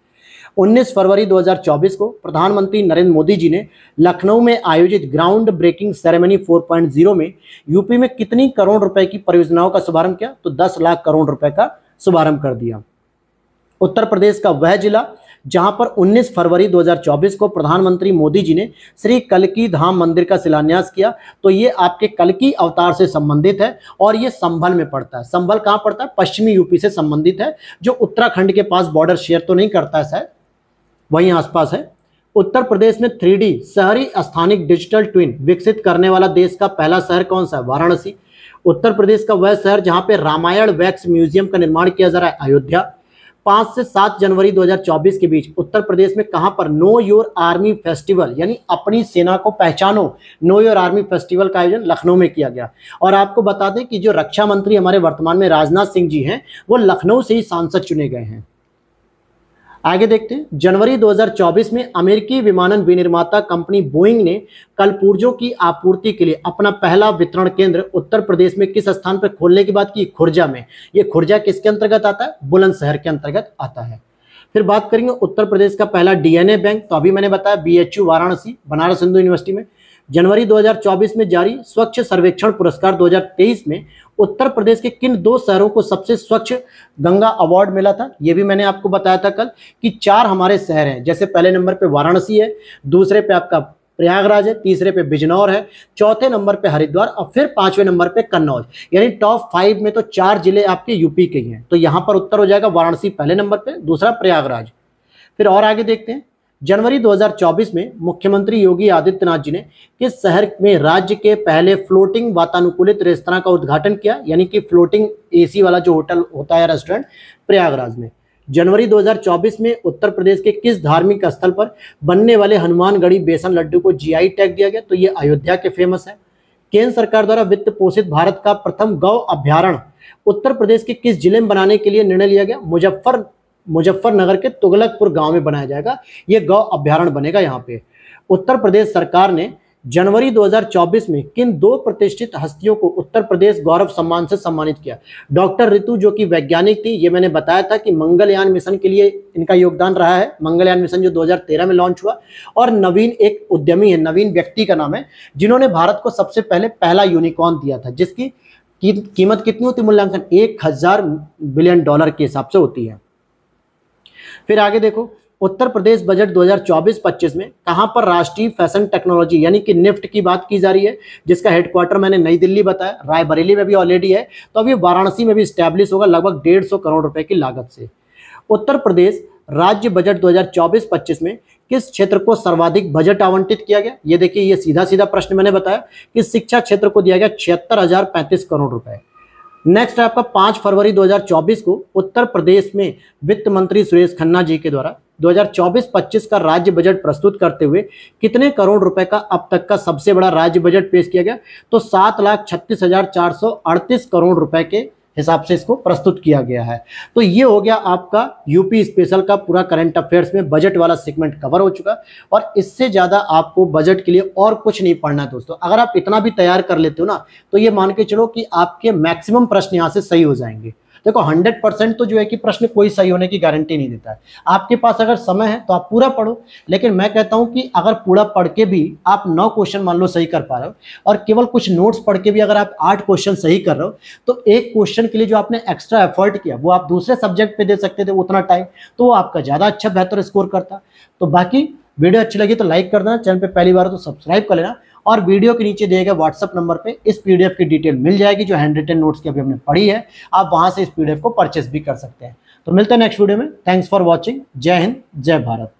19 फरवरी 2024 को प्रधानमंत्री नरेंद्र मोदी जी ने लखनऊ में आयोजित ग्राउंड ब्रेकिंग सेरेमनी 4.0 में यूपी में कितनी करोड़ रुपए की परियोजनाओं का शुभारंभ किया, तो 10 लाख करोड़ रुपए का शुभारंभ कर दिया। उत्तर प्रदेश का वह जिला जहां पर 19 फरवरी 2024 को प्रधानमंत्री मोदी जी ने श्री कल्की धाम मंदिर का शिलान्यास किया, तो ये आपके कल्की अवतार से संबंधित है और ये संभल में पड़ता है। संभल कहाँ पड़ता है, पश्चिमी यूपी से संबंधित है, जो उत्तराखंड के पास बॉर्डर शेयर तो नहीं करता है, शायद वहीं आसपास है। उत्तर प्रदेश में 3D शहरी स्थानिक डिजिटल ट्विन विकसित करने वाला देश का पहला शहर कौन सा है, वाराणसी। उत्तर प्रदेश का वह शहर जहां पे रामायण वैक्स म्यूजियम का निर्माण किया जा रहा है, अयोध्या। 5 से 7 जनवरी 2024 के बीच उत्तर प्रदेश में कहां पर नो योर आर्मी फेस्टिवल यानी अपनी सेना को पहचानो नो योर आर्मी फेस्टिवल का आयोजन लखनऊ में किया गया। और आपको बता दें कि जो रक्षा मंत्री हमारे वर्तमान में राजनाथ सिंह जी हैं, वो लखनऊ से ही सांसद चुने गए हैं। आगे देखते हैं, जनवरी 2024 में अमेरिकी विमानन विनिर्माता कंपनी बोइंग ने कलपुर्जों की आपूर्ति के लिए अपना पहला वितरण केंद्र उत्तर प्रदेश में किस स्थान पर खोलने की बात की? खुर्जा में। ये खुर्जा किसके अंतर्गत आता है? बुलंदशहर के अंतर्गत आता है। फिर बात करेंगे उत्तर प्रदेश का पहला डीएनए बैंक, तो अभी मैंने बताया बीएचयू वाराणसी, बनारस हिंदू यूनिवर्सिटी में। जनवरी 2024 में जारी स्वच्छ सर्वेक्षण पुरस्कार 2023 में उत्तर प्रदेश के किन 2 शहरों को सबसे स्वच्छ गंगा अवार्ड मिला था? ये भी मैंने आपको बताया था कल कि 4 हमारे शहर हैं, जैसे पहले नंबर पे वाराणसी है, दूसरे पे आपका प्रयागराज है, तीसरे पे बिजनौर है, चौथे नंबर पे हरिद्वार और फिर 5वें नंबर पे कन्नौज। यानी टॉप 5 में तो 4 जिले आपके यूपी के ही हैं। तो यहाँ पर उत्तर हो जाएगा वाराणसी पहले नंबर पे, दूसरा प्रयागराज। फिर और आगे देखते हैं, जनवरी 2024 में मुख्यमंत्री योगी आदित्यनाथ जी ने किस शहर में राज्य के पहले फ्लोटिंग वातानुकूलित रेस्तरां का उद्घाटन किया? यानी कि फ्लोटिंग एसी वाला जो होटल होता है, रेस्टोरेंट, प्रयागराज में। जनवरी 2024 में उत्तर प्रदेश के किस धार्मिक स्थल पर बनने वाले हनुमानगढ़ी बेसन लड्डू को जीआई टैग दिया गया? तो ये अयोध्या के फेमस है। केंद्र सरकार द्वारा वित्त पोषित भारत का प्रथम गौ अभ्यारण्य उत्तर प्रदेश के किस जिले में बनाने के लिए निर्णय लिया गया? मुजफ्फरनगर के तुगलकपुर गांव में बनाया जाएगा। ये गौ अभ्यारण्य बनेगा यहाँ पे। उत्तर प्रदेश सरकार ने जनवरी 2024 में किन 2 प्रतिष्ठित हस्तियों को उत्तर प्रदेश गौरव सम्मान से सम्मानित किया? डॉक्टर ऋतु जो कि वैज्ञानिक थी, ये मैंने बताया था कि मंगलयान मिशन के लिए इनका योगदान रहा है। मंगलयान मिशन जो 2013 में लॉन्च हुआ। और नवीन एक उद्यमी है, नवीन व्यक्ति का नाम है, जिन्होंने भारत को सबसे पहले पहला यूनिकॉर्न दिया था, जिसकी कीमत कितनी होती? मूल्यांकन $1000 बिलियन के हिसाब से होती है। फिर आगे देखो, उत्तर प्रदेश बजट 2024-25 में कहां पर राष्ट्रीय फैशन टेक्नोलॉजी यानी कि निफ्ट की बात की जा रही है, जिसका हेडक्वार्टर मैंने नई दिल्ली बताया, रायबरेली में भी ऑलरेडी है, तो अभी वाराणसी में भी स्टैब्लिश होगा लगभग 150 करोड़ रुपए की लागत से। उत्तर प्रदेश राज्य बजट 2024-25 में किस क्षेत्र को सर्वाधिक बजट आवंटित किया गया? ये देखिए, ये सीधा सीधा प्रश्न मैंने बताया कि शिक्षा क्षेत्र को दिया गया 76,035 करोड़ रुपए। नेक्स्ट है आपका 5 फरवरी 2024 को उत्तर प्रदेश में वित्त मंत्री सुरेश खन्ना जी के द्वारा 2024-25 का राज्य बजट प्रस्तुत करते हुए कितने करोड़ रुपए का अब तक का सबसे बड़ा राज्य बजट पेश किया गया? तो 7,36,438 करोड़ रुपए के हिसाब से इसको प्रस्तुत किया गया है। तो ये हो गया आपका यूपी स्पेशल का पूरा करंट अफेयर्स में बजट वाला सेगमेंट कवर हो चुका। और इससे ज़्यादा आपको बजट के लिए और कुछ नहीं पढ़ना है दोस्तों। अगर आप इतना भी तैयार कर लेते हो ना, तो ये मान के चलो कि आपके मैक्सिमम प्रश्न यहाँ से सही हो जाएंगे। देखो 100% तो जो है कि प्रश्न कोई सही होने की गारंटी नहीं देता है। आपके पास अगर समय है तो आप पूरा पढ़ो, लेकिन मैं कहता हूं कि अगर पूरा पढ़ के भी आप 9 क्वेश्चन मान लो सही कर पा रहे हो और केवल कुछ नोट्स पढ़ के भी अगर आप 8 क्वेश्चन सही कर रहे हो, तो एक क्वेश्चन के लिए जो आपने एक्स्ट्रा एफर्ट किया वो आप दूसरे सब्जेक्ट पे दे सकते थे उतना टाइम, तो वो आपका ज़्यादा अच्छा बेहतर स्कोर करता। तो बाकी वीडियो अच्छी लगी तो लाइक कर देना, चैनल पे पहली बार तो सब्सक्राइब कर लेना, और वीडियो के नीचे दिए गए व्हाट्सएप नंबर पे इस पीडीएफ की डिटेल मिल जाएगी जो हैंड रिटन नोट्स की अभी हमने पढ़ी है। आप वहां से इस पीडीएफ को परचेस भी कर सकते हैं। तो मिलते हैं नेक्स्ट वीडियो में। Thanks for watching. जय हिंद, जय भारत।